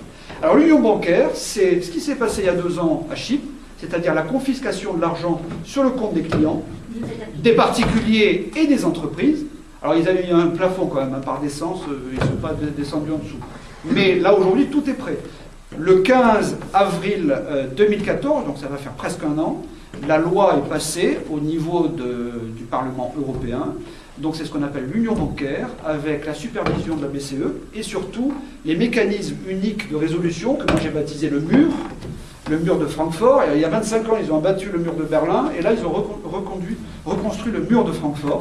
Alors l'union bancaire, c'est ce qui s'est passé il y a 2 ans à Chypre, c'est-à-dire la confiscation de l'argent sur le compte des clients, des particuliers et des entreprises. Alors ils avaient eu un plafond quand même, par décence, ils ne sont pas descendus en dessous. Mais là aujourd'hui, tout est prêt. Le 15 avril 2014, donc ça va faire presque 1 an, la loi est passée au niveau du Parlement européen. Donc c'est ce qu'on appelle l'union bancaire, avec la supervision de la BCE, et surtout les mécanismes uniques de résolution, que moi j'ai baptisé le mur de Francfort. Et il y a 25 ans, ils ont abattu le mur de Berlin, et là ils ont reconstruit le mur de Francfort.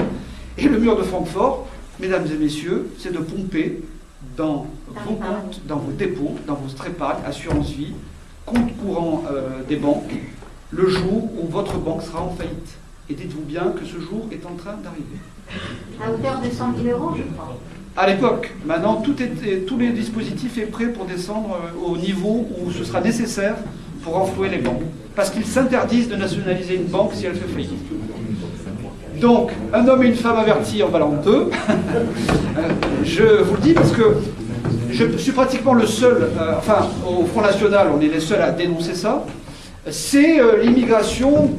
Et le mur de Francfort, mesdames et messieurs, c'est de pomper dans vos comptes, dans vos dépôts, dans vos épargnes, assurance vie, compte courant des banques, le jour où votre banque sera en faillite. Et dites-vous bien que ce jour est en train d'arriver. À hauteur de 100 000 euros, je crois. À l'époque, maintenant, tous les dispositifs est prêt pour descendre au niveau où ce sera nécessaire pour renflouer les banques. Parce qu'ils s'interdisent de nationaliser une banque si elle fait faillite. Donc, un homme et une femme avertis en valent 2. Je vous le dis parce que je suis pratiquement le seul, au Front National, on est les seuls à dénoncer ça. C'est l'immigration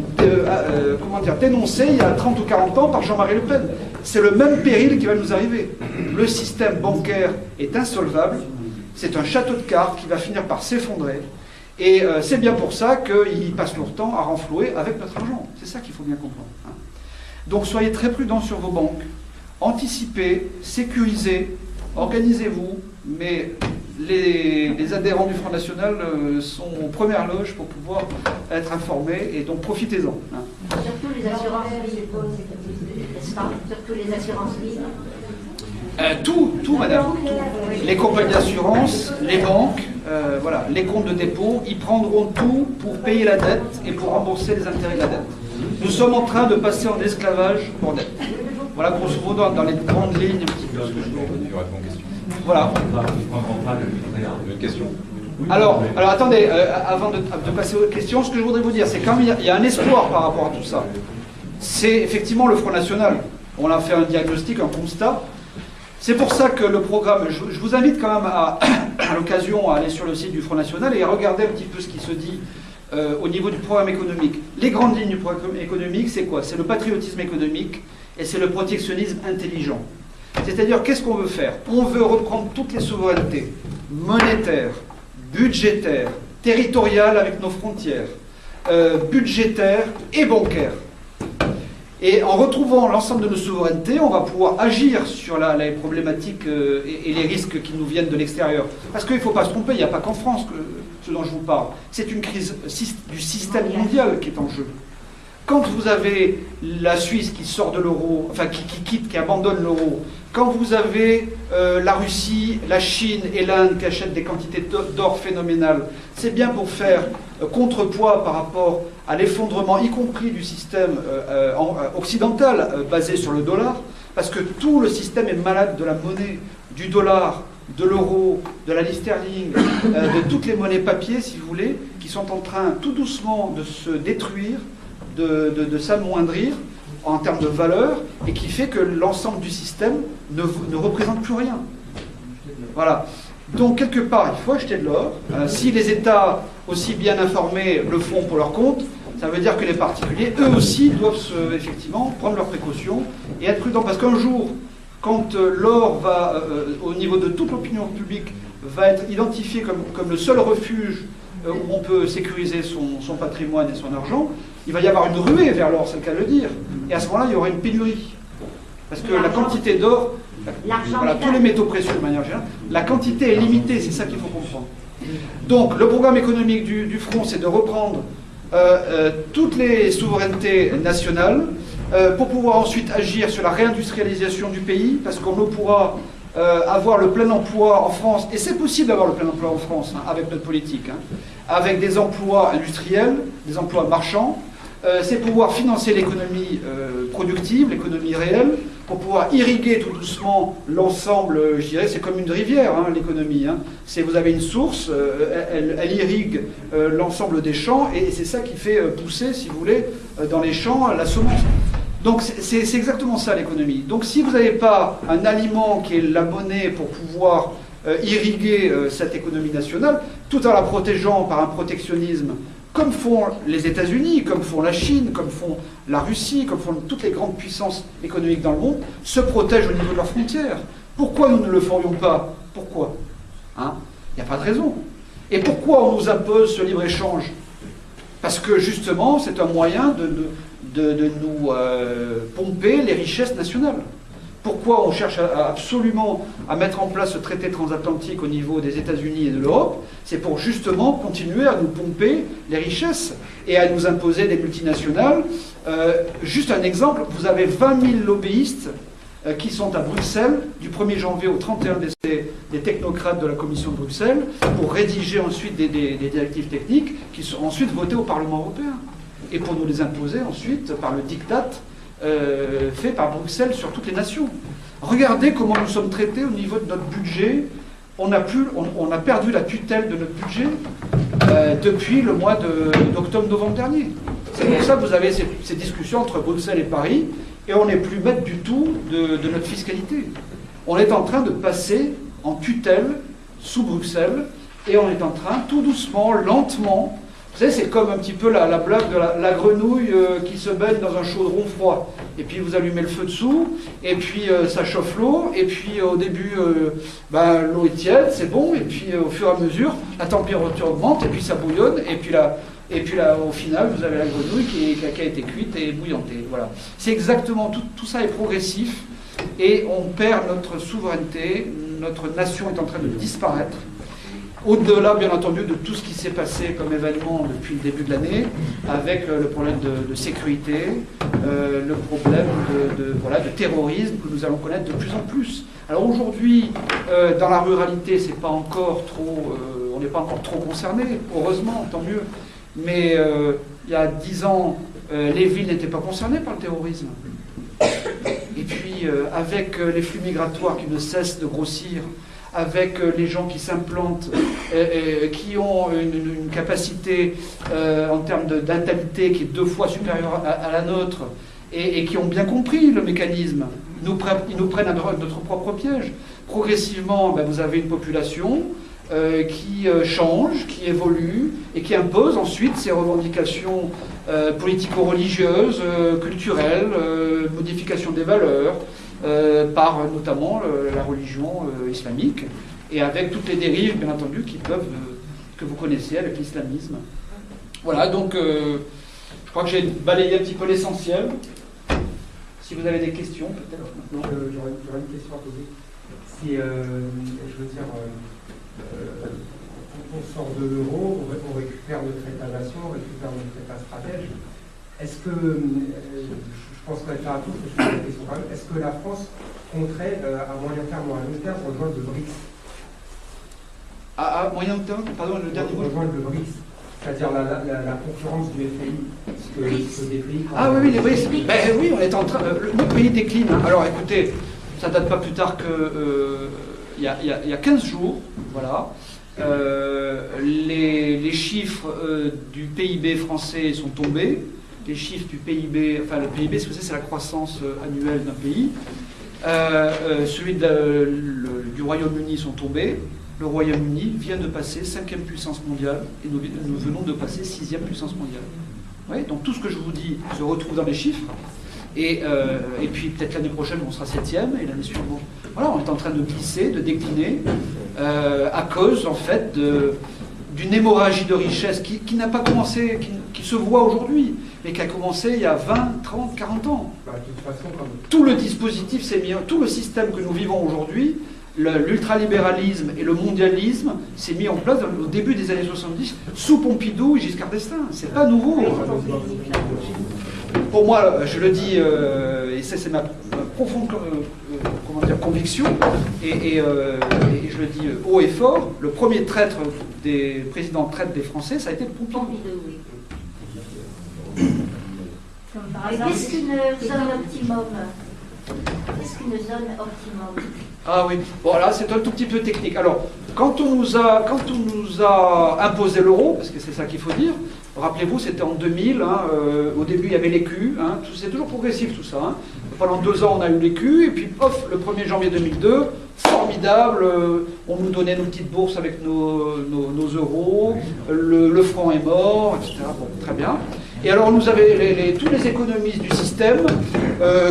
dénoncée il y a 30 ou 40 ans par Jean-Marie Le Pen. C'est le même péril qui va nous arriver. Le système bancaire est insolvable. C'est un château de cartes qui va finir par s'effondrer. Et c'est bien pour ça qu'ils passent leur temps à renflouer avec notre argent. C'est ça qu'il faut bien comprendre. Hein. Donc soyez très prudents sur vos banques, anticipez, sécurisez, organisez-vous, mais les adhérents du Front National sont aux premières loges pour pouvoir être informés, et donc profitez-en. Hein. Surtout les assurances vie, n'est-ce pas? Surtout les assurances vie. Tout, madame. Tout. Les compagnies d'assurance, les banques, voilà, les comptes de dépôt, ils prendront tout pour payer la dette et pour rembourser les intérêts de la dette. Nous sommes en train de passer en esclavage pour dette. Voilà, grosso modo, dans les grandes lignes, un petit peu ce que je veux. Voilà. Une question. Alors attendez, avant de passer aux questions, ce que je voudrais vous dire, c'est quand même il y a un espoir par rapport à tout ça. C'est effectivement le Front National. On a fait un diagnostic, un constat. C'est pour ça que le programme, je vous invite quand même à l'occasion à aller sur le site du Front National et à regarder un petit peu ce qui se dit au niveau du programme économique. Les grandes lignes du programme économique, c'est quoi? C'est le patriotisme économique et c'est le protectionnisme intelligent. C'est-à-dire, qu'est-ce qu'on veut faire? On veut reprendre toutes les souverainetés monétaires, budgétaires, territoriales avec nos frontières, budgétaires et bancaires. Et en retrouvant l'ensemble de nos souverainetés, on va pouvoir agir sur les problématiques et les risques qui nous viennent de l'extérieur. Parce qu'il ne faut pas se tromper, il n'y a pas qu'en France ce dont je vous parle. C'est une crise du système mondial qui est en jeu. Quand vous avez la Suisse qui sort de l'euro, enfin qui quitte, qui abandonne l'euro, quand vous avez la Russie, la Chine et l'Inde qui achètent des quantités d'or phénoménales, c'est bien pour faire contrepoids par rapport à l'effondrement, y compris du système occidental basé sur le dollar, parce que tout le système est malade de la monnaie, du dollar, de l'euro, de la livre sterling, de toutes les monnaies papier, si vous voulez, qui sont en train tout doucement de se détruire, de s'amoindrir en termes de valeur, et qui fait que l'ensemble du système ne représente plus rien. Voilà. Donc, quelque part, il faut acheter de l'or. Si les États, aussi bien informés, le font pour leur compte, ça veut dire que les particuliers, eux aussi, doivent effectivement prendre leurs précautions et être prudents. Parce qu'un jour, quand l'or va, au niveau de toute l'opinion publique, va être identifié comme le seul refuge où on peut sécuriser son patrimoine et son argent, il va y avoir une ruée vers l'or, c'est le cas de le dire. Et à ce moment-là, il y aura une pénurie. Parce que la quantité d'or, voilà, tous les métaux précieux de manière générale, la quantité est limitée, c'est ça qu'il faut comprendre. Donc, le programme économique du Front, c'est de reprendre toutes les souverainetés nationales pour pouvoir ensuite agir sur la réindustrialisation du pays, parce qu'on ne pourra avoir le plein emploi en France, et c'est possible d'avoir le plein emploi en France, avec notre politique, avec des emplois industriels, des emplois marchands, c'est pouvoir financer l'économie productive, l'économie réelle, pour pouvoir irriguer tout doucement l'ensemble, je dirais, c'est comme une rivière, l'économie. Vous avez une source, elle irrigue l'ensemble des champs, et c'est ça qui fait pousser, si vous voulez, dans les champs, la semence. Donc c'est exactement ça l'économie. Donc si vous n'avez pas un aliment qui est la monnaie pour pouvoir irriguer cette économie nationale, tout en la protégeant par un protectionnisme, comme font les États-Unis, comme font la Chine, comme font la Russie, comme font toutes les grandes puissances économiques dans le monde, se protègent au niveau de leurs frontières. Pourquoi nous ne le ferions pas? Pourquoi? Il n'y a pas de raison. Et pourquoi on nous impose ce libre-échange? Parce que justement, c'est un moyen de nous pomper les richesses nationales. Pourquoi on cherche absolument à mettre en place ce traité transatlantique au niveau des États-Unis et de l'Europe? C'est pour justement continuer à nous pomper les richesses et à nous imposer des multinationales. Juste un exemple, vous avez 20 000 lobbyistes qui sont à Bruxelles du 1er janvier au 31 décembre, des technocrates de la Commission de Bruxelles, pour rédiger ensuite des directives techniques qui seront ensuite votées au Parlement européen. Et pour nous les imposer ensuite par le diktat fait par Bruxelles sur toutes les nations. Regardez comment nous sommes traités au niveau de notre budget. On a perdu la tutelle de notre budget depuis le mois d'octobre-novembre dernier. C'est pour ça que vous avez ces discussions entre Bruxelles et Paris, et on n'est plus maître du tout de notre fiscalité. On est en train de passer en tutelle sous Bruxelles, et on est en train, tout doucement, lentement. Vous savez, c'est comme un petit peu la blague de la grenouille qui se baigne dans un chaudron froid. Et puis vous allumez le feu dessous, et puis ça chauffe l'eau, et puis au début, l'eau est tiède, c'est bon, et puis au fur et à mesure, la température augmente, et puis ça bouillonne, et puis là, au final, vous avez la grenouille qui a été cuite et bouillantée. Voilà. C'est exactement, tout ça est progressif, et on perd notre souveraineté, notre nation est en train de disparaître. Au-delà, bien entendu, de tout ce qui s'est passé comme événement depuis le début de l'année, avec le problème de sécurité, le problème de terrorisme que nous allons connaître de plus en plus. Alors aujourd'hui, dans la ruralité, c'est pas encore trop, on n'est pas encore trop concerné, heureusement, tant mieux. Mais il y a 10 ans, les villes n'étaient pas concernées par le terrorisme. Et puis, avec les flux migratoires qui ne cessent de grossir, avec les gens qui s'implantent, qui ont une capacité en termes d'intalité qui est 2 fois supérieure à la nôtre, et qui ont bien compris le mécanisme, ils nous prennent à notre propre piège. Progressivement, vous avez une population qui change, qui évolue, et qui impose ensuite ses revendications politico-religieuses, culturelles, modification des valeurs, par notamment la religion islamique, et avec toutes les dérives, bien entendu, que vous connaissez avec l'islamisme. Voilà, donc je crois que j'ai balayé un petit peu l'essentiel. Si vous avez des questions, peut-être maintenant. J'aurais une question à poser. Si, je veux dire, on sort de l'euro, on récupère notre État-nation, on récupère notre État stratège. Est-ce que, je pense qu'on va faire à tous, mais je pose la question quand même, est-ce que la France compterait à moyen terme ou à long terme rejoindre le BRICS? À moyen terme, pardon, le dernier mot. Rejoindre le BRICS, c'est-à-dire la concurrence du FMI. Que des pays ah oui, les BRICS. Ben, oui, on est en train. Notre pays décline. Hein. Alors écoutez, ça date pas plus tard que il y a 15 jours, voilà. Les chiffres du PIB français sont tombés. Les chiffres du PIB, enfin le PIB, ce que c'est la croissance annuelle d'un pays. Celui du Royaume-Uni sont tombés. Le Royaume-Uni vient de passer 5e puissance mondiale et nous venons de passer 6e puissance mondiale. Ouais, donc tout ce que je vous dis se retrouve dans les chiffres. Et puis peut-être l'année prochaine on sera 7e et l'année suivante. Voilà, on est en train de glisser, de décliner à cause en fait d'une hémorragie de richesse qui n'a pas commencé, qui se voit aujourd'hui, mais qui a commencé il y a 20, 30, 40 ans. De toute façon, tout le dispositif s'est mis, tout le système que nous vivons aujourd'hui, l'ultralibéralisme et le mondialisme s'est mis en place au début des années 70 sous Pompidou et Giscard d'Estaing. C'est pas nouveau. Pour moi, je le dis, et c'est ma profonde conviction, et je le dis haut et fort, le premier traître des présidents traîtres des Français, ça a été Pompidou. Qu'est-ce qu'une zone optimum? Qu'est-ce qu'une zone optimum? Ah oui, bon là c'est un tout petit peu technique. Alors, quand on nous a imposé l'euro, parce que c'est ça qu'il faut dire, rappelez-vous c'était en 2000, hein, au début il y avait l'écu, hein, c'est toujours progressif tout ça. Hein. Pendant 2 ans on a eu l'écu, et puis pof, le 1er janvier 2002, formidable, on nous donnait nos petites bourses avec nos euros, le franc est mort, etc. Bon, très bien. Et alors nous avons tous les économistes du système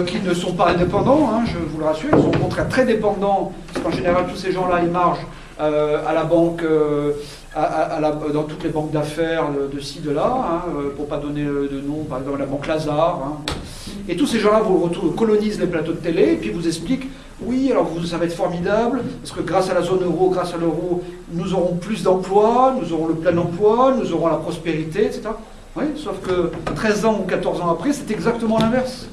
qui ne sont pas indépendants, hein, je vous le rassure, ils sont au contraire très dépendants, parce qu'en général tous ces gens-là ils margent à la banque, dans toutes les banques d'affaires de ci, de là, hein, pour ne pas donner de nom, par exemple la banque Lazare. Hein. Et tous ces gens-là vous colonisent les plateaux de télé et puis vous expliquent, oui, alors ça va être formidable, parce que grâce à la zone euro, grâce à l'euro, nous aurons plus d'emplois, nous aurons le plein emploi, nous aurons la prospérité, etc. Oui, sauf que 13 ans ou 14 ans après, c'est exactement l'inverse.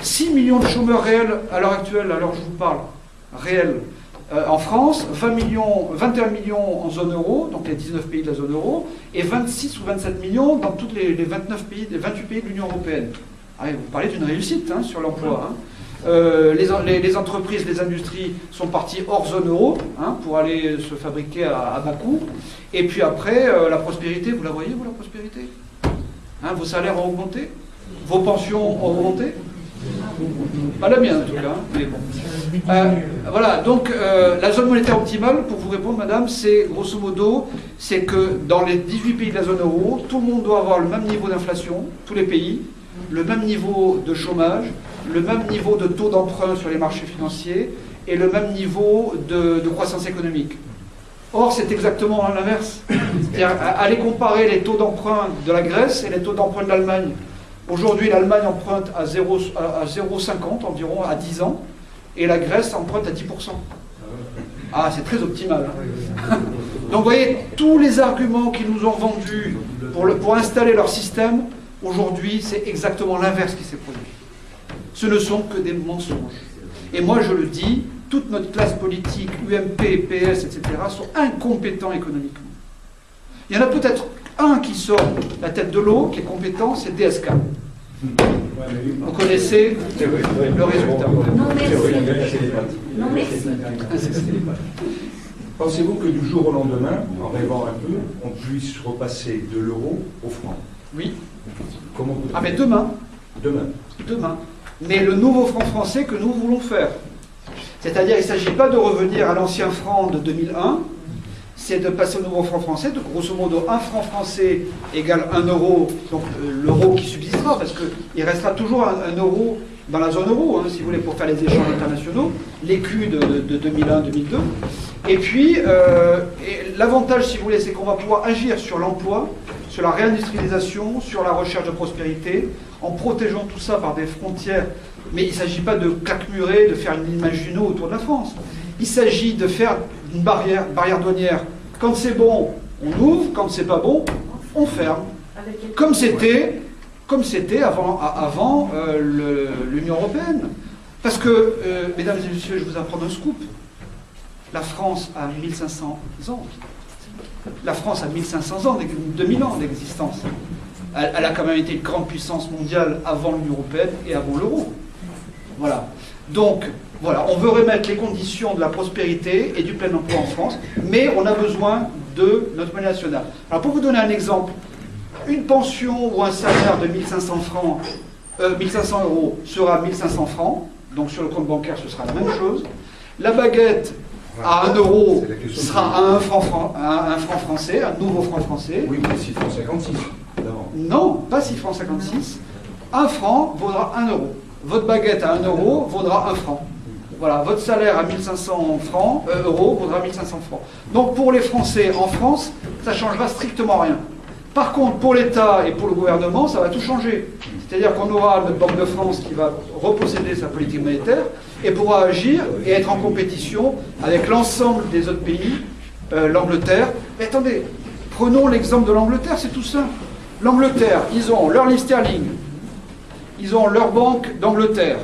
6 millions de chômeurs réels à l'heure actuelle, à l'heure où je vous parle, réels. En France, 21 millions en zone euro, donc les 19 pays de la zone euro, et 26 ou 27 millions dans tous les 29 pays, les 28 pays de l'Union européenne. Ah, vous parlez d'une réussite hein, sur l'emploi. Hein. Les entreprises, les industries sont parties hors zone euro hein, pour aller se fabriquer à bas coût. Et puis après, la prospérité, vous la voyez, vous, la prospérité hein, vos salaires ont augmenté, vos pensions ont augmenté. Pas la mienne en tout cas, mais bon. Voilà, donc la zone monétaire optimale, pour vous répondre madame, c'est grosso modo, c'est que dans les 18 pays de la zone euro, tout le monde doit avoir le même niveau d'inflation, tous les pays, le même niveau de chômage, le même niveau de taux d'emprunt sur les marchés financiers et le même niveau de croissance économique. Or, c'est exactement l'inverse. C'est-à-dire, allez comparer les taux d'emprunt de la Grèce et les taux d'emprunt de l'Allemagne. Aujourd'hui, l'Allemagne emprunte à 0,50 environ à 10 ans, et la Grèce emprunte à 10%. Ah, c'est très optimal. Hein. Donc, vous voyez, tous les arguments qu'ils nous ont vendus pour installer leur système, aujourd'hui, c'est exactement l'inverse qui s'est produit. Ce ne sont que des mensonges. Et moi, je le dis, toute notre classe politique, UMP, PS, etc., sont incompétents économiquement. Il y en a peut-être un qui sort la tête de l'eau, qui est compétent, c'est DSK. Vous connaissez le résultat. Non, merci. Non, merci. Pensez-vous que du jour au lendemain, en rêvant un peu, on puisse repasser de l'euro au franc? Oui. Comment Ah mais demain. Demain. Mais le nouveau franc français que nous voulons faire. C'est-à-dire, il ne s'agit pas de revenir à l'ancien franc de 2001, c'est de passer au nouveau franc français, de grosso modo un franc français égale 1 euro, donc l'euro qui subsistera, parce qu'il restera toujours un euro dans la zone euro, hein, si vous voulez, pour faire les échanges internationaux, l'écu de 2001-2002. Et puis, l'avantage, si vous voulez, c'est qu'on va pouvoir agir sur l'emploi, sur la réindustrialisation, sur la recherche de prospérité, en protégeant tout ça par des frontières Mais il ne s'agit pas de claquemurer, de faire une ligne Maginot autour de la France. Il s'agit de faire une barrière douanière. Quand c'est bon, on ouvre. Quand c'est pas bon, on ferme. Comme c'était avant l'Union européenne. Parce que, mesdames et messieurs, je vous apprends un scoop. La France a 1500 ans. La France a 1500 ans, 2000 ans d'existence. Elle a quand même été une grande puissance mondiale avant l'Union européenne et avant l'euro. Voilà. Donc, voilà, on veut remettre les conditions de la prospérité et du plein emploi en France, mais on a besoin de notre monnaie nationale. Alors, pour vous donner un exemple, une pension ou un salaire de 1500 francs, 1500 euros sera 1500 francs, donc sur le compte bancaire, ce sera la même chose. La baguette à 1 euro sera à un franc français, un nouveau franc français. Oui, mais 6 francs 56 d'avant. Non, pas 6 francs 56. 1 franc vaudra 1 euro. Votre baguette à 1 euro vaudra 1 franc. Voilà, votre salaire à 1500 euros vaudra 1500 francs. Donc pour les Français en France, ça ne changera strictement rien. Par contre, pour l'État et pour le gouvernement, ça va tout changer. C'est-à-dire qu'on aura notre Banque de France qui va reposséder sa politique monétaire et pourra agir et être en compétition avec l'ensemble des autres pays, l'Angleterre. Mais attendez, prenons l'exemple de l'Angleterre, c'est tout simple. L'Angleterre, ils ont leur livre sterling, ils ont leur banque d'Angleterre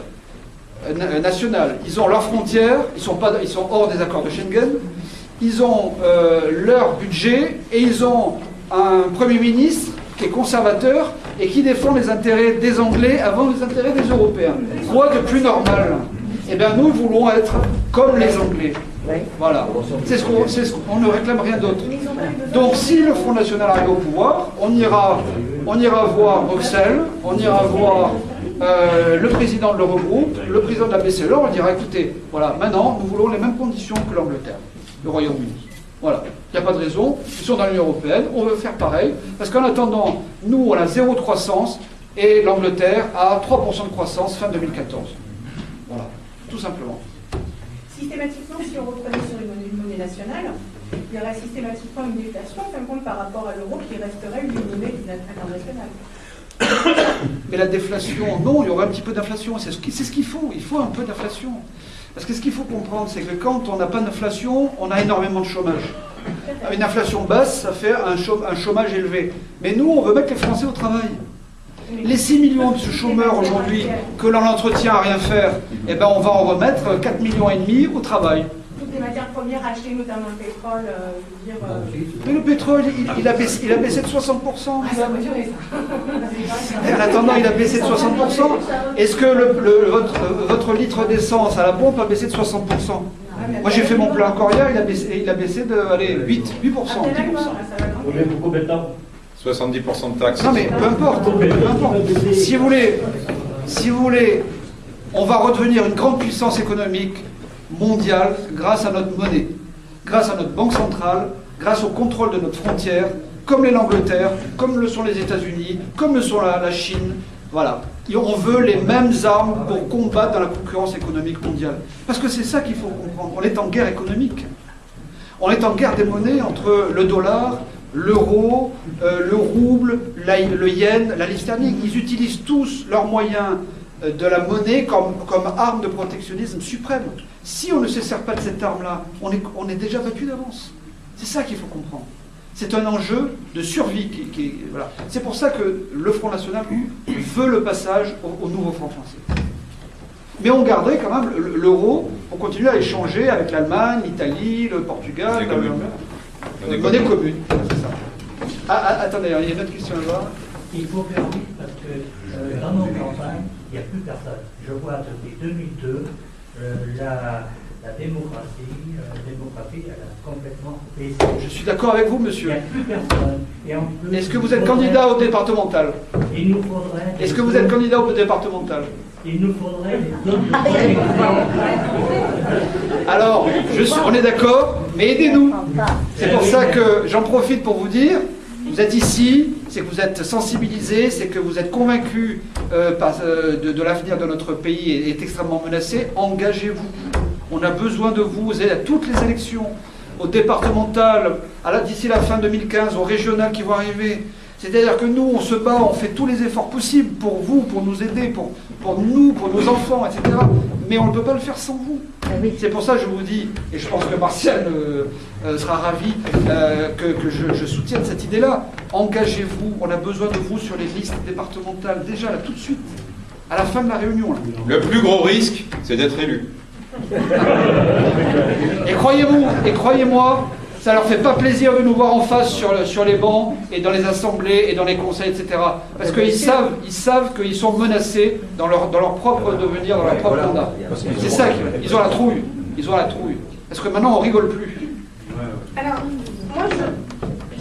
nationale, ils ont leurs frontières, ils sont hors des accords de Schengen, ils ont leur budget et ils ont un Premier ministre qui est conservateur et qui défend les intérêts des Anglais avant les intérêts des Européens. Quoi de plus normal? Eh bien, nous voulons être comme les Anglais. Voilà. On ne réclame rien d'autre. Donc, si le Front National arrive au pouvoir, on ira voir Bruxelles, on ira voir le président de l'Eurogroupe, le président de la BCE, on dira, écoutez, voilà, maintenant, nous voulons les mêmes conditions que l'Angleterre, le Royaume-Uni. Voilà, il n'y a pas de raison, ils sont dans l'Union européenne, on veut faire pareil, parce qu'en attendant, nous, on a 0 de croissance, et l'Angleterre a 3% de croissance fin 2014. Voilà, tout simplement. Systématiquement, si on reprenait sur une monnaie nationale, il y aurait systématiquement une déflation, en fin de compte, par rapport à l'euro, qui resterait une monnaie internationale. Mais la déflation, non, il y aurait un petit peu d'inflation, c'est ce qu'il faut, il faut un peu d'inflation. Parce que ce qu'il faut comprendre, c'est que quand on n'a pas d'inflation, on a énormément de chômage. Une inflation basse, ça fait un chômage élevé. Mais nous, on veut mettre les Français au travail. Les 6 millions de chômeurs aujourd'hui que l'on entretient à rien faire, eh ben on va en remettre 4,5 millions au travail. Toutes les matières premières achetées, notamment le pétrole, Mais le pétrole, il a baissé de 60%. En attendant, il a baissé de 60%. Est-ce que votre litre d'essence à la pompe a baissé de 60%? Moi, j'ai fait mon plein encore hier, il a baissé de 8%, 10%. Mais pour combien de temps? 70% de taxes. Non mais peu importe. Si vous voulez, on va redevenir une grande puissance économique mondiale grâce à notre monnaie, grâce à notre banque centrale, grâce au contrôle de notre frontière, comme l'est l'Angleterre, comme le sont les États-Unis, comme le sont la Chine. Voilà. Et on veut les mêmes armes pour combattre dans la concurrence économique mondiale. Parce que c'est ça qu'il faut comprendre. On est en guerre économique. On est en guerre des monnaies entre le dollar, l'euro, le rouble, le yen, la livre sterling. Ils utilisent tous leurs moyens de la monnaie comme arme de protectionnisme suprême. Si on ne se sert pas de cette arme-là, on est déjà battu d'avance. C'est ça qu'il faut comprendre. C'est un enjeu de survie. Voilà. C'est pour ça que le Front National veut le passage au nouveau franc français. Mais on garderait quand même l'euro, on continue à échanger avec l'Allemagne, l'Italie, le Portugal, la monnaie commune. C'est ça. Attendez, il y a une autre question là-bas. Il faut faire vite parce que dans nos campagnes, il n'y a plus personne. Je vois depuis 2002 la démographie, elle a complètement baissé. Je suis d'accord avec vous, monsieur. Il n'y a plus personne. Est-ce que vous êtes candidat au départemental? Il nous faudrait. Est-ce que vous êtes candidat au départemental? Il nous faudrait des autres. Alors, on est d'accord, mais aidez-nous. C'est pour ça que j'en profite pour vous dire, vous êtes ici, c'est que vous êtes sensibilisés, c'est que vous êtes convaincus de l'avenir de notre pays est extrêmement menacé. Engagez-vous. On a besoin de vous. Vous êtes à toutes les élections, au départemental, d'ici la fin 2015, au régional qui vont arriver. C'est-à-dire que nous, on se bat, on fait tous les efforts possibles pour vous, pour nous aider, pour nous, pour nos enfants, etc. Mais on ne peut pas le faire sans vous. C'est pour ça que je vous dis, et je pense que Martial sera ravi, que je soutienne cette idée-là. Engagez-vous, on a besoin de vous sur les listes départementales, déjà là, tout de suite, à la fin de la réunion. Là. Le plus gros risque, c'est d'être élu. Et croyez-moi, ça leur fait pas plaisir de nous voir en face sur les bancs et dans les assemblées et dans les conseils, etc. Parce qu'ils savent qu'ils sont menacés dans leur propre devenir, dans leur propre mandat. C'est ça qu'ils ont la trouille. Ils ont la trouille. Parce que maintenant, on rigole plus. Alors, moi,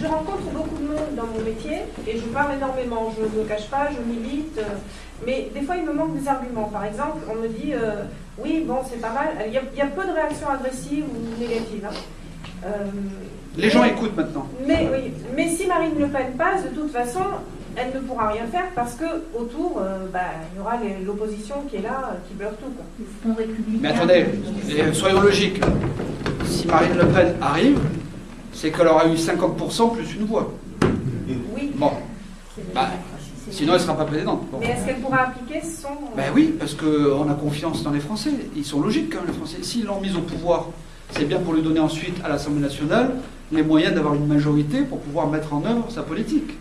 je rencontre beaucoup de monde dans mon métier et je parle énormément. Je ne me cache pas, je milite. Mais des fois, il me manque des arguments. Par exemple, on me dit oui, bon, c'est pas mal. Il y a peu de réactions agressives ou négatives. Hein. Les gens écoutent maintenant. Mais oui, mais si Marine Le Pen passe, de toute façon, elle ne pourra rien faire parce que autour, il y aura l'opposition qui est là, qui bloque tout. Quoi. Mais attendez, soyons logiques. Si Marine Le Pen arrive, c'est qu'elle aura eu 50% plus une voix. Oui. Bon. Sinon, elle ne sera pas présidente. Bon. Mais est-ce qu'elle pourra appliquer son... Oui, parce qu'on a confiance dans les Français. Ils sont logiques quand même, les Français. S'ils l'ont mise au pouvoir, c'est bien pour lui donner ensuite à l'Assemblée nationale les moyens d'avoir une majorité pour pouvoir mettre en œuvre sa politique.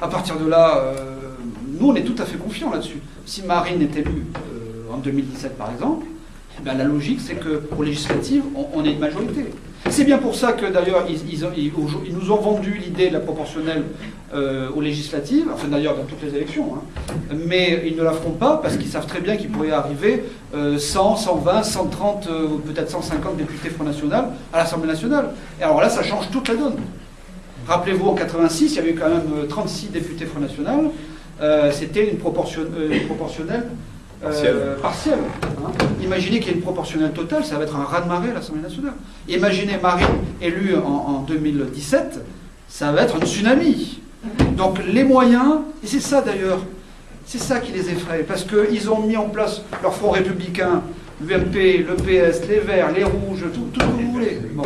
À partir de là, nous, on est tout à fait confiants là-dessus. Si Marine est élue en 2017, par exemple, la logique, c'est qu'aux législatives, on ait une majorité. C'est bien pour ça que, d'ailleurs, ils nous ont vendu l'idée de la proportionnelle aux législatives, enfin d'ailleurs dans toutes les élections, hein. Mais ils ne la feront pas parce qu'ils savent très bien qu'il pourrait arriver 100, 120, 130, peut-être 150 députés Front National à l'Assemblée nationale. Et alors là, ça change toute la donne. Rappelez-vous, en 86, il y avait eu quand même 36 députés Front National. C'était une proportionnelle partielle. Hein. Imaginez qu'il y ait une proportionnelle totale, ça va être un raz-de-marée à l'Assemblée nationale. Imaginez Marine élue en 2017, ça va être un tsunami. Donc les moyens, et c'est ça d'ailleurs, c'est ça qui les effraie, parce qu'ils ont mis en place leur front républicain, l'UMP, le PS, les Verts, les Rouges, tout ce que vous voulez. Bon.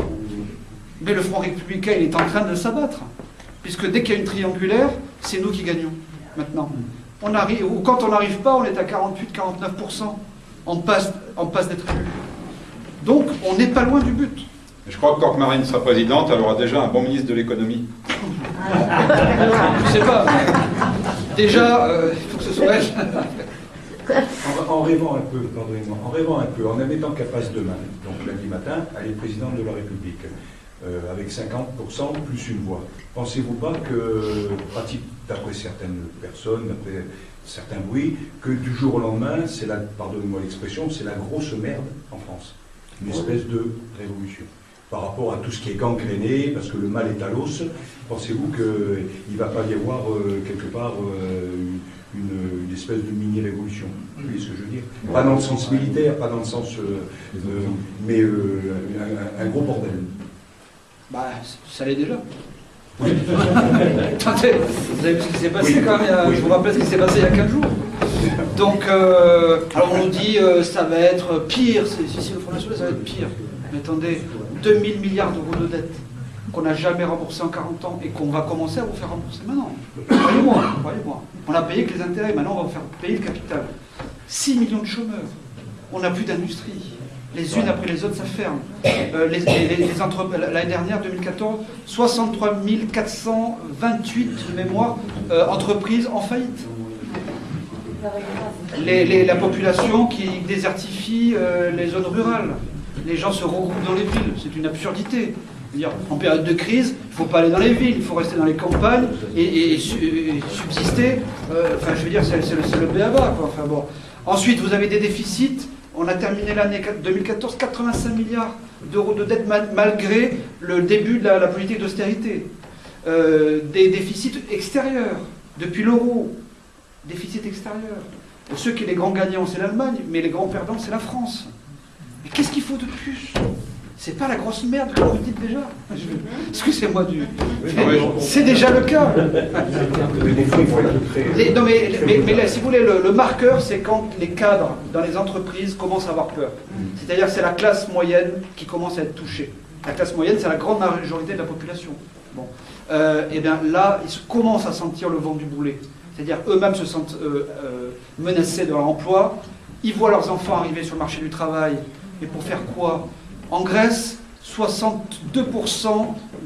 Mais le front républicain, il est en train de s'abattre, puisque dès qu'il y a une triangulaire, c'est nous qui gagnons, maintenant. On arrive, ou quand on n'arrive pas, on est à 48-49%. On passe d'être élu. Donc, on n'est pas loin du but. Je crois que quand Marine sera présidente, elle aura déjà un bon ministre de l'économie. Je sais pas. Déjà, il faut que ce soit elle. En rêvant un peu, pardonnez-moi, en admettant qu'elle passe demain, donc lundi matin, elle est présidente de la République, avec 50% plus une voix. Pensez-vous pas que, d'après certaines personnes, d'après certains bruits, que du jour au lendemain, pardonnez-moi l'expression, c'est la grosse merde en France. Une espèce de révolution. Par rapport à tout ce qui est gangréné, parce que le mal est à l'os, pensez-vous qu'il ne va pas y avoir quelque part une espèce de mini-révolution? Vous voyez ce que je veux dire? Pas dans le sens militaire, pas dans le sens... mais un gros bordel. Ça l'est déjà. Attendez, vous avez vu ce qui s'est passé quand même, je vous rappelle ce qui s'est passé il y a 15 jours. Donc, alors on nous dit ça va être pire, si le Front National ça va être pire. Mais attendez, 2000 milliards d'euros de dette qu'on n'a jamais remboursé en 40 ans et qu'on va commencer à vous faire rembourser maintenant. Croyez-moi. On a payé que les intérêts, maintenant on va vous faire payer le capital. 6 millions de chômeurs, on n'a plus d'industrie. Les unes après les autres, ça ferme. L'année dernière, 2014, 63 428 de mémoire entreprises en faillite. La population qui désertifie les zones rurales. Les gens se regroupent dans les villes. C'est une absurdité. C'est-à-dire, en période de crise, il ne faut pas aller dans les villes, il faut rester dans les campagnes et subsister. Enfin, je veux dire, c'est le b.a.-ba, quoi. Enfin, bon. Ensuite, vous avez des déficits. On a terminé l'année 2014, 85 milliards d'euros de dette malgré le début de la politique d'austérité. Des déficits extérieurs, depuis l'euro. Déficit extérieur. Ceux qui sont les grands gagnants, c'est l'Allemagne, mais les grands perdants, c'est la France. Mais qu'est-ce qu'il faut de plus? C'est pas la grosse merde que vous dites déjà. Excusez-moi du... C'est déjà le cas. Mais là, si vous voulez, le marqueur, c'est quand les cadres dans les entreprises commencent à avoir peur. C'est-à-dire que c'est la classe moyenne qui commence à être touchée. La classe moyenne, c'est la grande majorité de la population. Bon. Et bien là, ils commencent à sentir le vent du boulet. C'est-à-dire eux-mêmes se sentent menacés de leur emploi. Ils voient leurs enfants arriver sur le marché du travail. Et pour faire quoi? En Grèce, 62%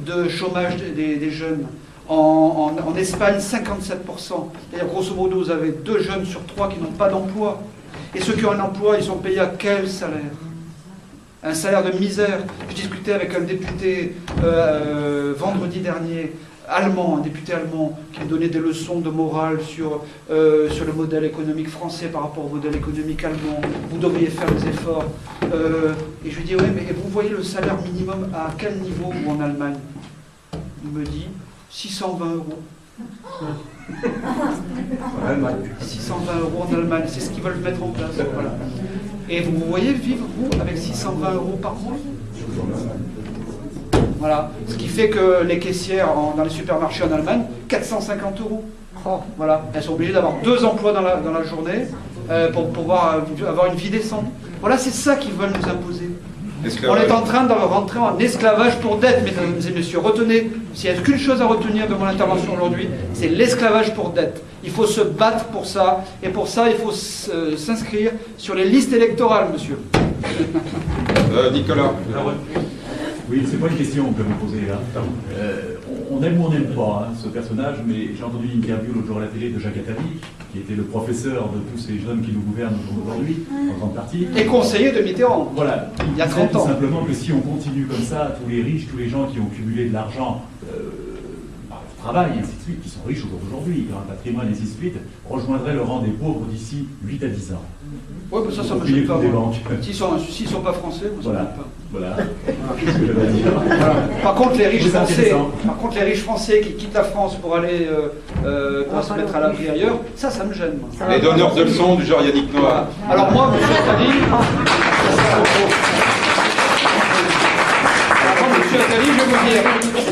de chômage des jeunes. En Espagne, 57%. C'est-à-dire, grosso modo, vous avez 2 jeunes sur 3 qui n'ont pas d'emploi. Et ceux qui ont un emploi, ils sont payés à quel salaire? Un salaire de misère. Je discutais avec un député vendredi dernier, allemand, un député allemand, qui me donnait des leçons de morale sur le modèle économique français par rapport au modèle économique allemand. Vous devriez faire des efforts. Et je lui dis, oui, mais vous voyez le salaire minimum à quel niveau en Allemagne? Il me dit 620 €. 620 € en Allemagne, c'est ce qu'ils veulent mettre en place. Voilà. Et vous voyez vivre, vous, avec 620 € par mois? Voilà. Ce qui fait que les caissières dans les supermarchés en Allemagne, 450 €. Voilà. Elles sont obligées d'avoir 2 emplois dans la journée pour pouvoir avoir une vie décente. Voilà, c'est ça qu'ils veulent nous imposer. On est en train de rentrer en esclavage pour dette, mesdames et messieurs. Retenez, s'il n'y a qu'une chose à retenir de mon intervention aujourd'hui, c'est l'esclavage pour dette. Il faut se battre pour ça, et pour ça, il faut s'inscrire sur les listes électorales, monsieur. Nicolas. Oui, c'est pas une question qu'on peut me poser là. On aime ou on n'aime pas ce personnage, mais j'ai entendu une interview l'autre jour à la télé de Jacques Attali, qui était le professeur de tous ces jeunes qui nous gouvernent aujourd'hui, en grande partie. Et conseiller de Mitterrand. Voilà. Il y a 30 ans. Tout simplement que si on continue comme ça, tous les riches, tous les gens qui ont cumulé de l'argent par leur travail, et ainsi de suite, qui sont riches aujourd'hui, qui ont un patrimoine, et ainsi de suite, rejoindraient le rang des pauvres d'ici 8 à 10 ans. Oui, mais ça me gêne pas. S'ils ne sont pas français, vous ne savez pas. Voilà. Voilà. Par contre, les riches français qui quittent la France pour aller se mettre à l'abri ailleurs, ça me gêne. Moi. Les donneurs de leçons du genre Yannick Noah. Alors moi, monsieur Attali, je vais vous dire,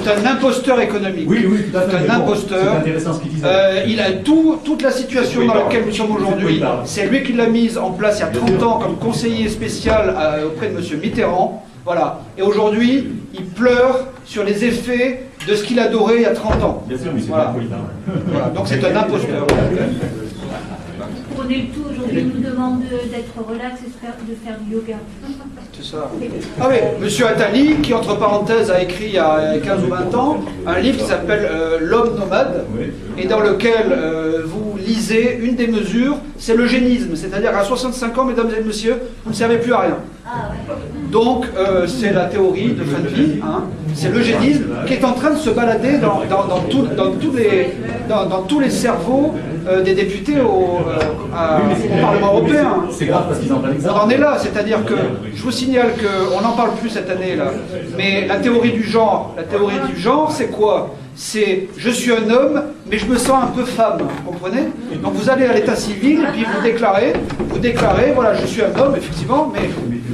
c'est un imposteur économique. Oui, tout à fait. C'est un imposteur. C'est intéressant ce qu'il disait. Il a toute la situation dans laquelle nous sommes aujourd'hui. C'est lui qui l'a mise en place il y a 30 ans comme conseiller spécial auprès de monsieur Mitterrand. Voilà. Et aujourd'hui, il pleure sur les effets de ce qu'il adorait il y a 30 ans. Bien sûr, mais c'est voilà. Voilà. Donc c'est un imposteur. Prenez le tout aujourd'hui, il nous demande d'être relax et de faire du yoga. C'est ça. Ah oui, monsieur Attali, qui entre parenthèses a écrit il y a 15 ou 20 ans un livre qui s'appelle L'homme nomade, et dans lequel vous lisez une des mesures, c'est l'eugénisme, c'est-à-dire à 65 ans, mesdames et messieurs, vous ne servez plus à rien. Donc c'est la théorie de fin de vie, hein. C'est l'eugénisme qui est en train de se balader dans tous les cerveaux des députés au Parlement européen. C'est grave parce qu'ils en prennent exemple. On en est là, c'est-à-dire que je vous signale qu'on n'en parle plus cette année là, mais la théorie du genre, c'est quoi? C'est je suis un homme, mais je me sens un peu femme, vous comprenez? Donc vous allez à l'état civil et puis vous déclarez, voilà, je suis un homme effectivement,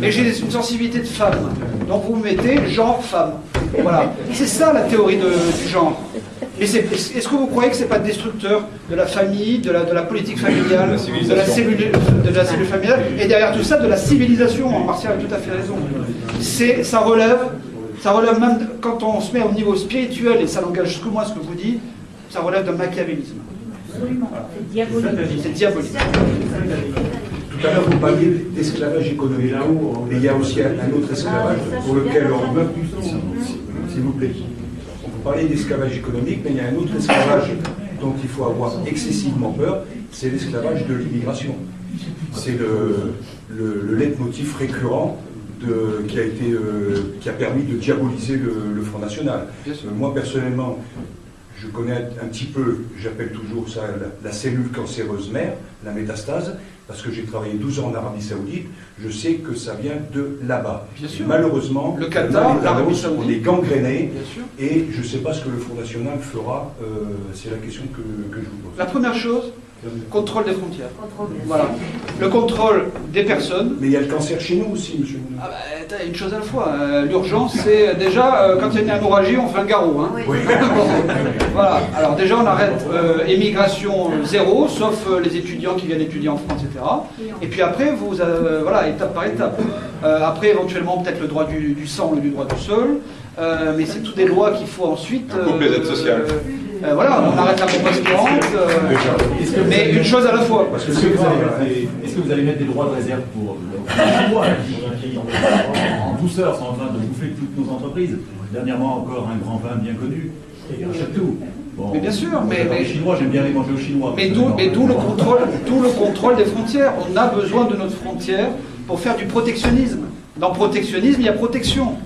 mais j'ai une sensibilité de femme. Donc vous mettez genre femme. Voilà, c'est ça la théorie du genre. Mais est-ce que vous croyez que c'est pas destructeur de la famille, de la politique familiale, de la cellule familiale, et derrière tout ça, de la civilisation? Martial a tout à fait raison. Ça relève même, quand on se met au niveau spirituel, et ça n'engage que moi ce que je vous dis, ça relève d'un machiavélisme. Absolument, c'est diabolique. C'est diabolique. Tout à l'heure, vous parliez d'esclavage économique, mais il y a aussi un autre esclavage pour lequel on meurt, s'il vous plaît. Vous parlez d'esclavage économique, mais il y a un autre esclavage dont il faut avoir excessivement peur, c'est l'esclavage de l'immigration. C'est le leitmotiv récurrent qui a permis de diaboliser le Front National. Moi, personnellement, je connais un petit peu, j'appelle toujours ça la cellule cancéreuse mère, la métastase, parce que j'ai travaillé 12 ans en Arabie Saoudite, je sais que ça vient de là-bas. Malheureusement, le Qatar, l'Arabie on Saoudite, est gangréné, et je ne sais pas ce que le Front National fera, c'est la question que je vous pose. La première chose, Contrôle des frontières. Contrôle. Voilà. Le contrôle des personnes. Mais il y a le cancer chez nous aussi, monsieur. Ah bah, t'as une chose à la fois. L'urgence, c'est déjà, quand il y a une hémorragie, on fait un garrot. Hein. Oui. Voilà. Alors déjà, on arrête émigration zéro, sauf les étudiants qui viennent étudier en France, etc. Et puis après, voilà, étape par étape. Après, éventuellement, peut-être le droit du sang ou du droit du sol. Mais c'est toutes des lois qu'il faut ensuite... coupe les aides sociales. Voilà, on arrête la pompe aspirante. Mais une chose à la fois. Est-ce que vous allez mettre des droits de réserve pour les Chinois qui, en douceur, sont en train de bouffer toutes nos entreprises? Dernièrement, encore un grand vin bien connu, achète tout. Bon, mais bien sûr, mais les Chinois, j'aime bien les manger aux Chinois. Mais d'où le contrôle des frontières. On a besoin de notre frontière pour faire du protectionnisme. Dans protectionnisme, il y a protection.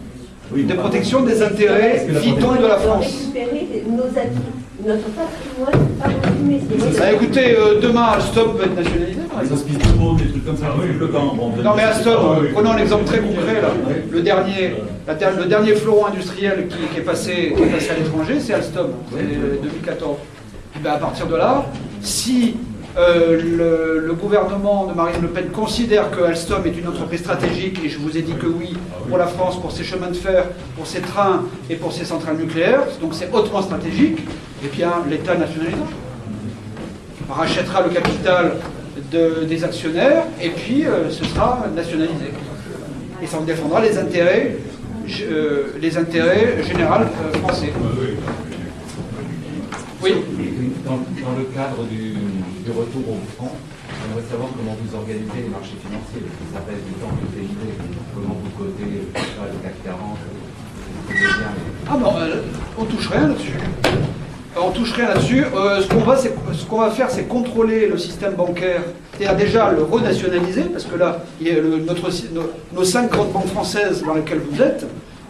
Oui, de protection des intérêts vitaux de la France. Récupérer nos atouts, notre patrimoine, pas consommer. Bah, écoutez, demain Alstom va être nationalisé. Les hospices de Beaune, des trucs comme ça, le camp. Non mais Alstom, prenons l'exemple très concret là. Le dernier fleuron industriel qui est passé à l'étranger, c'est Alstom, c'est 2014. Et ben à partir de là, si le gouvernement de Marine Le Pen considère que Alstom est une entreprise stratégique, et je vous ai dit que oui, pour la France, pour ses chemins de fer, pour ses trains et pour ses centrales nucléaires, donc c'est hautement stratégique, et bien l'État nationalisera. On rachètera le capital des actionnaires, et puis ce sera nationalisé. Et ça en défendra les intérêts généraux français. Oui. Dans le cadre du retour au franc, j'aimerais savoir comment vous organisez les marchés financiers, parce que ça pèse du temps de TID, comment vous cotez le CAC 40, Ah non, on touche rien là-dessus. On touche rien là-dessus. Ce qu'on va faire, c'est contrôler le système bancaire, c'est-à-dire déjà le renationaliser, parce que là, nos 5 grandes banques françaises dans lesquelles vous êtes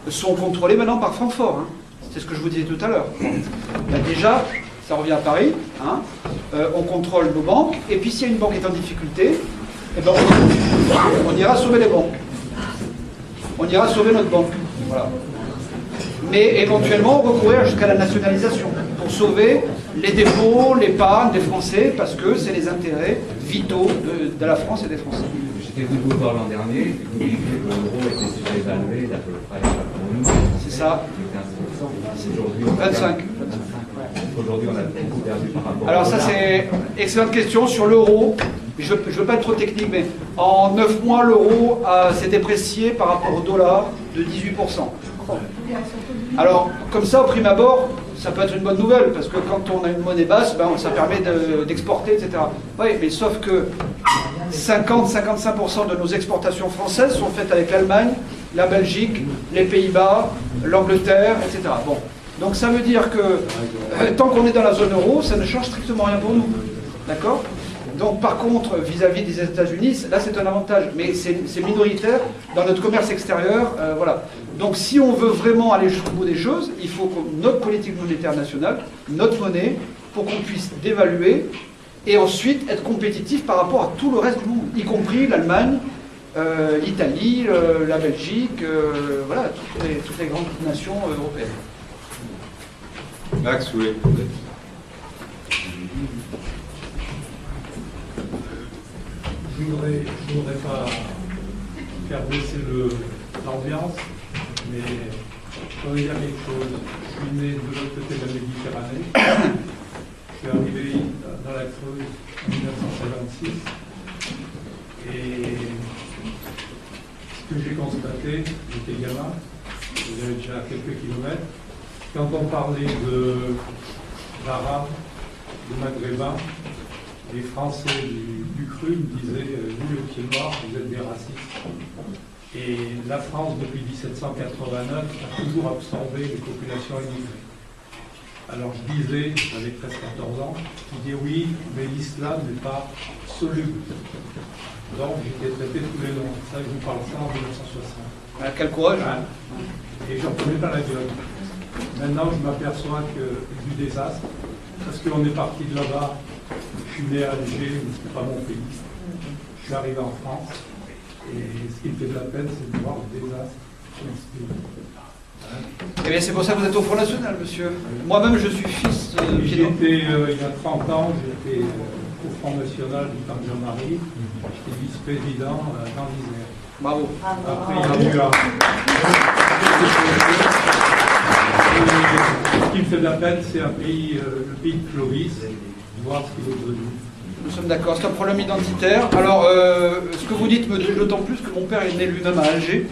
sont contrôlées maintenant par Francfort. Hein. C'est ce que je vous disais tout à l'heure. Déjà, ça revient à Paris, hein, on contrôle nos banques, et puis si une banque est en difficulté, eh ben on ira sauver les banques. On ira sauver notre banque. Voilà. Mais éventuellement, recourir jusqu'à la nationalisation pour sauver les dépôts, l'épargne des Français, parce que c'est les intérêts vitaux de la France et des Français. J'étais venu vous voir l'an dernier, vous disiez que l'euro était surévalué d'à peu près pour nous. C'est ça. 15%. Aujourd'hui, 25. Aujourd'hui, on a beaucoup perdu par rapport Alors ça, c'est excellente question sur l'euro. Je ne veux pas être trop technique, mais en 9 mois, l'euro s'est déprécié par rapport au dollar de 18%. Alors, comme ça, au prime abord, ça peut être une bonne nouvelle, parce que quand on a une monnaie basse, ça permet d'exporter, etc. Oui, mais sauf que 50-55% de nos exportations françaises sont faites avec l'Allemagne, la Belgique, les Pays-Bas, l'Angleterre, etc. Bon. Donc ça veut dire que tant qu'on est dans la zone euro, ça ne change strictement rien pour nous. D'accord ? Donc par contre, vis-à-vis des États-Unis, là c'est un avantage, mais c'est minoritaire dans notre commerce extérieur. Voilà. Donc si on veut vraiment aller jusqu'au bout des choses, il faut que notre politique monétaire nationale, notre monnaie, pour qu'on puisse dévaluer et ensuite être compétitif par rapport à tout le reste du monde, y compris l'Allemagne, l'Italie, la Belgique, voilà, toutes les grandes nations européennes. Max, oui. Je ne voudrais pas faire baisser l'ambiance, mais je voudrais dire quelque chose. Je suis né de l'autre côté de la Méditerranée. Je suis arrivé dans la Creuse en 1956. Et ce que j'ai constaté, j'étais gamin, j'avais déjà quelques kilomètres, quand on parlait d'Arabes, de Maghrébins, les Français du cru me disaient « Vous, le pied noir, vous êtes des racistes ». Et la France, depuis 1789, a toujours absorbé les populations immigrées. Alors je disais, j'avais 13-14 ans, je disais « Oui, mais l'islam n'est pas soluble ». Donc j'étais traité de tous les noms. Ça, je vous parle ça en 1960. Quel courage hein. Et je ne prenais pas la gueule. Maintenant, je m'aperçois que du désastre, parce qu'on est parti de là-bas. Je suis né à Alger, mais ce n'est pas mon pays. Je suis arrivé en France, et ce qui me fait de la peine, c'est de voir le désastre dans ce pays. Eh bien, c'est pour ça que vous êtes au Front National, monsieur. Moi-même, je suis fils de il y a 30 ans, j'étais au Front National du temps de Jean-Marie. J'étais vice-président dans l'Isère. Bravo. Après, il y a eu ce qui me fait de la peine, c'est le pays de Clovis, voir ce qu'il est devenu. Nous sommes d'accord, c'est un problème identitaire. Alors, ce que vous dites me touche d'autant plus que mon père est né lui-même à Alger,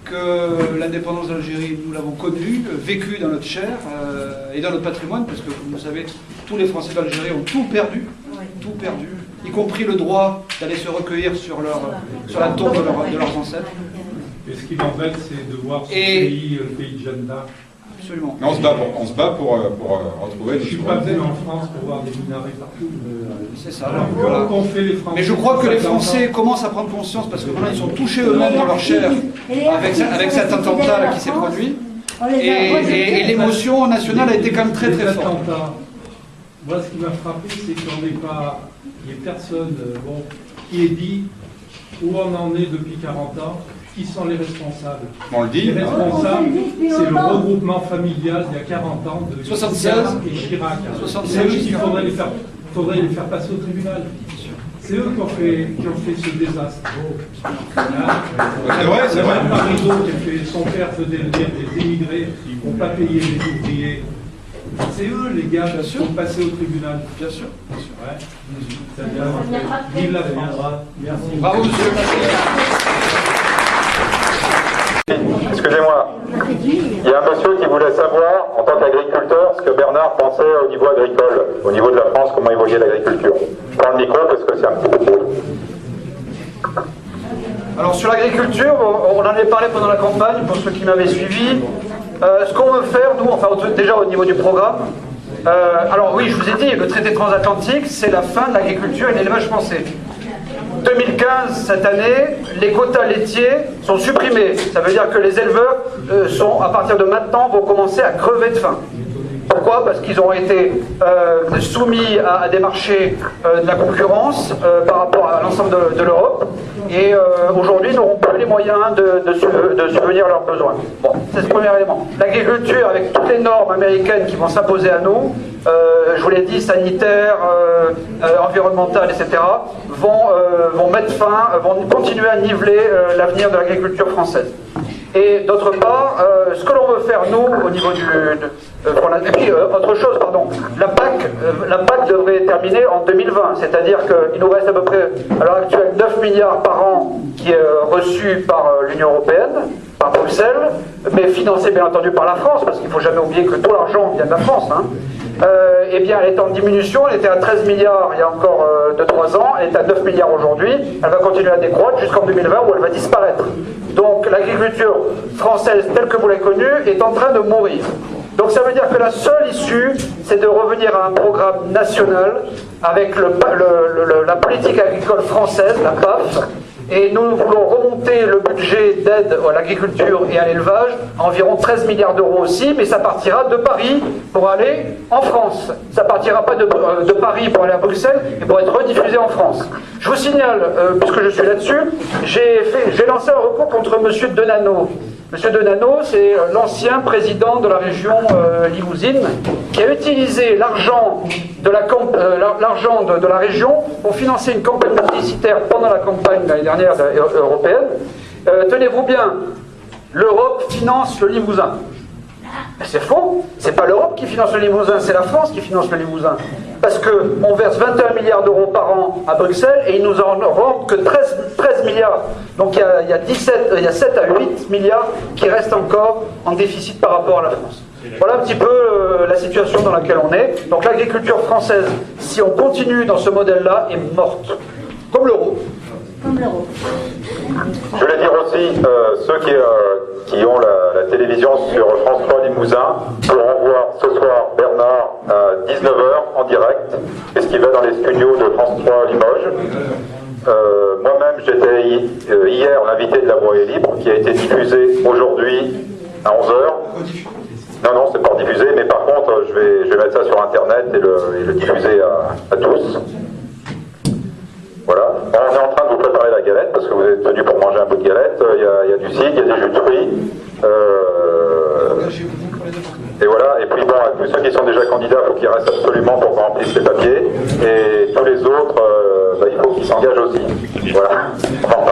que l'indépendance d'Algérie, nous l'avons connue, vécue dans notre chair et dans notre patrimoine, parce que, comme vous savez, tous les Français d'Algérie ont tout perdu, y compris le droit d'aller se recueillir sur la tombe de leurs ancêtres. Et ce qui m'embête, c'est de voir ce pays, le pays de Jeanne d'Arc. Absolument. Mais on se bat pour retrouver. Je ne suis pas venu en France pour voir des minarets partout. C'est ça. Voilà. Fait les Français, mais je crois que les Français commencent à prendre conscience, parce que maintenant ils sont touchés eux-mêmes dans leur chair avec cet attentat qui s'est produit. Et l'émotion nationale a été quand même très très forte. Moi, ce qui m'a frappé, c'est qu'il n'y ait personne qui ait dit où on en est depuis 40 ans. Qui sont les responsables? On le dit. Les responsables, c'est le regroupement familial il y a 40 ans de 76 et Chirac. 76, c'est eux qu'il faudrait les faire passer au tribunal. C'est eux qui ont fait ce désastre. C'est vrai. Parizeau, son père faisait le dire des émigrés qui n'ont pas payé les ouvriers. C'est eux, les gars, qui sont passés au tribunal. Bien sûr. Ouais. Vive la France. Merci. Bravo, monsieur. Excusez-moi, il y a un monsieur qui voulait savoir, en tant qu'agriculteur, ce que Bernard pensait au niveau agricole, au niveau de la France, comment il voyait l'agriculture. Je prends le micro parce que c'est un petit peu trop. Alors sur l'agriculture, on en avait parlé pendant la campagne, pour ceux qui m'avaient suivi. Ce qu'on veut faire, nous, enfin déjà au niveau du programme, alors oui, je vous ai dit, le traité transatlantique, c'est la fin de l'agriculture et de l'élevage français. 2015, cette année, les quotas laitiers sont supprimés. Ça veut dire que les éleveurs, à partir de maintenant, vont commencer à crever de faim. Pourquoi? Parce qu'ils ont été soumis à des marchés de la concurrence par rapport à l'ensemble de l'Europe. Et aujourd'hui, ils n'auront plus les moyens de subvenir à leurs besoins. Bon, c'est ce premier élément. L'agriculture, avec toutes les normes américaines qui vont s'imposer à nous, je vous l'ai dit, sanitaires, environnementales, etc., vont mettre fin, vont continuer à niveler l'avenir de l'agriculture française. Et d'autre part, ce que l'on veut faire, nous, au niveau et puis, autre chose, pardon, la PAC devrait terminer en 2020, c'est-à-dire qu'il nous reste à peu près, à l'heure actuelle, 9 milliards par an qui est reçu par l'Union européenne, par Bruxelles, mais financé bien entendu par la France, parce qu'il ne faut jamais oublier que tout l'argent vient de la France. Eh bien, elle est en diminution, elle était à 13 milliards il y a encore 2-3 ans, elle est à 9 milliards aujourd'hui, elle va continuer à décroître jusqu'en 2020 où elle va disparaître. Donc l'agriculture française telle que vous l'avez connue est en train de mourir. Donc ça veut dire que la seule issue, c'est de revenir à un programme national avec la politique agricole française, la PAF, et nous voulons remonter le budget d'aide à l'agriculture et à l'élevage à environ 13 milliards d'euros aussi, mais ça partira de Paris pour aller en France. Ça partira pas de Paris pour aller à Bruxelles, mais pour être rediffusé en France. Je vous signale, puisque je suis là-dessus, j'ai lancé un recours contre M. Denano. M. Denano, c'est l'ancien président de la région Limousine, qui a utilisé l'argent de la région pour financer une campagne publicitaire pendant la campagne l'année dernière européenne. Tenez-vous bien, l'Europe finance le Limousin. C'est faux, c'est pas l'Europe qui finance le Limousin, c'est la France qui finance le Limousin. Parce qu'on verse 21 milliards d'euros par an à Bruxelles et ils nous en rendent que 13 milliards. Donc il y a 7 à 8 milliards qui restent encore en déficit par rapport à la France. Voilà un petit peu la situation dans laquelle on est. Donc l'agriculture française, si on continue dans ce modèle-là, est morte. Comme l'euro. Comme l'euro. Je voulais dire aussi, ceux qui ont la télévision sur France 3 Limousin pourront voir ce soir Bernard à 19h en direct, ce qui va dans les studios de France 3 Limoges. Moi-même, j'étais hier l'invité de La Voix est libre, qui a été diffusé aujourd'hui à 11h. Non, c'est pas diffusé, mais par contre, je vais mettre ça sur Internet et le diffuser à tous. Voilà. On est en train de vous préparer la galette, parce que vous êtes venus pour manger un peu de galette. Il y a du cidre, il y a des jus de fruits. Et voilà. Et puis bon, tous ceux qui sont déjà candidats, il faut qu'ils restent absolument pour qu'on remplisse les papiers. Et tous les s'engage aussi. Voilà, on va en parler.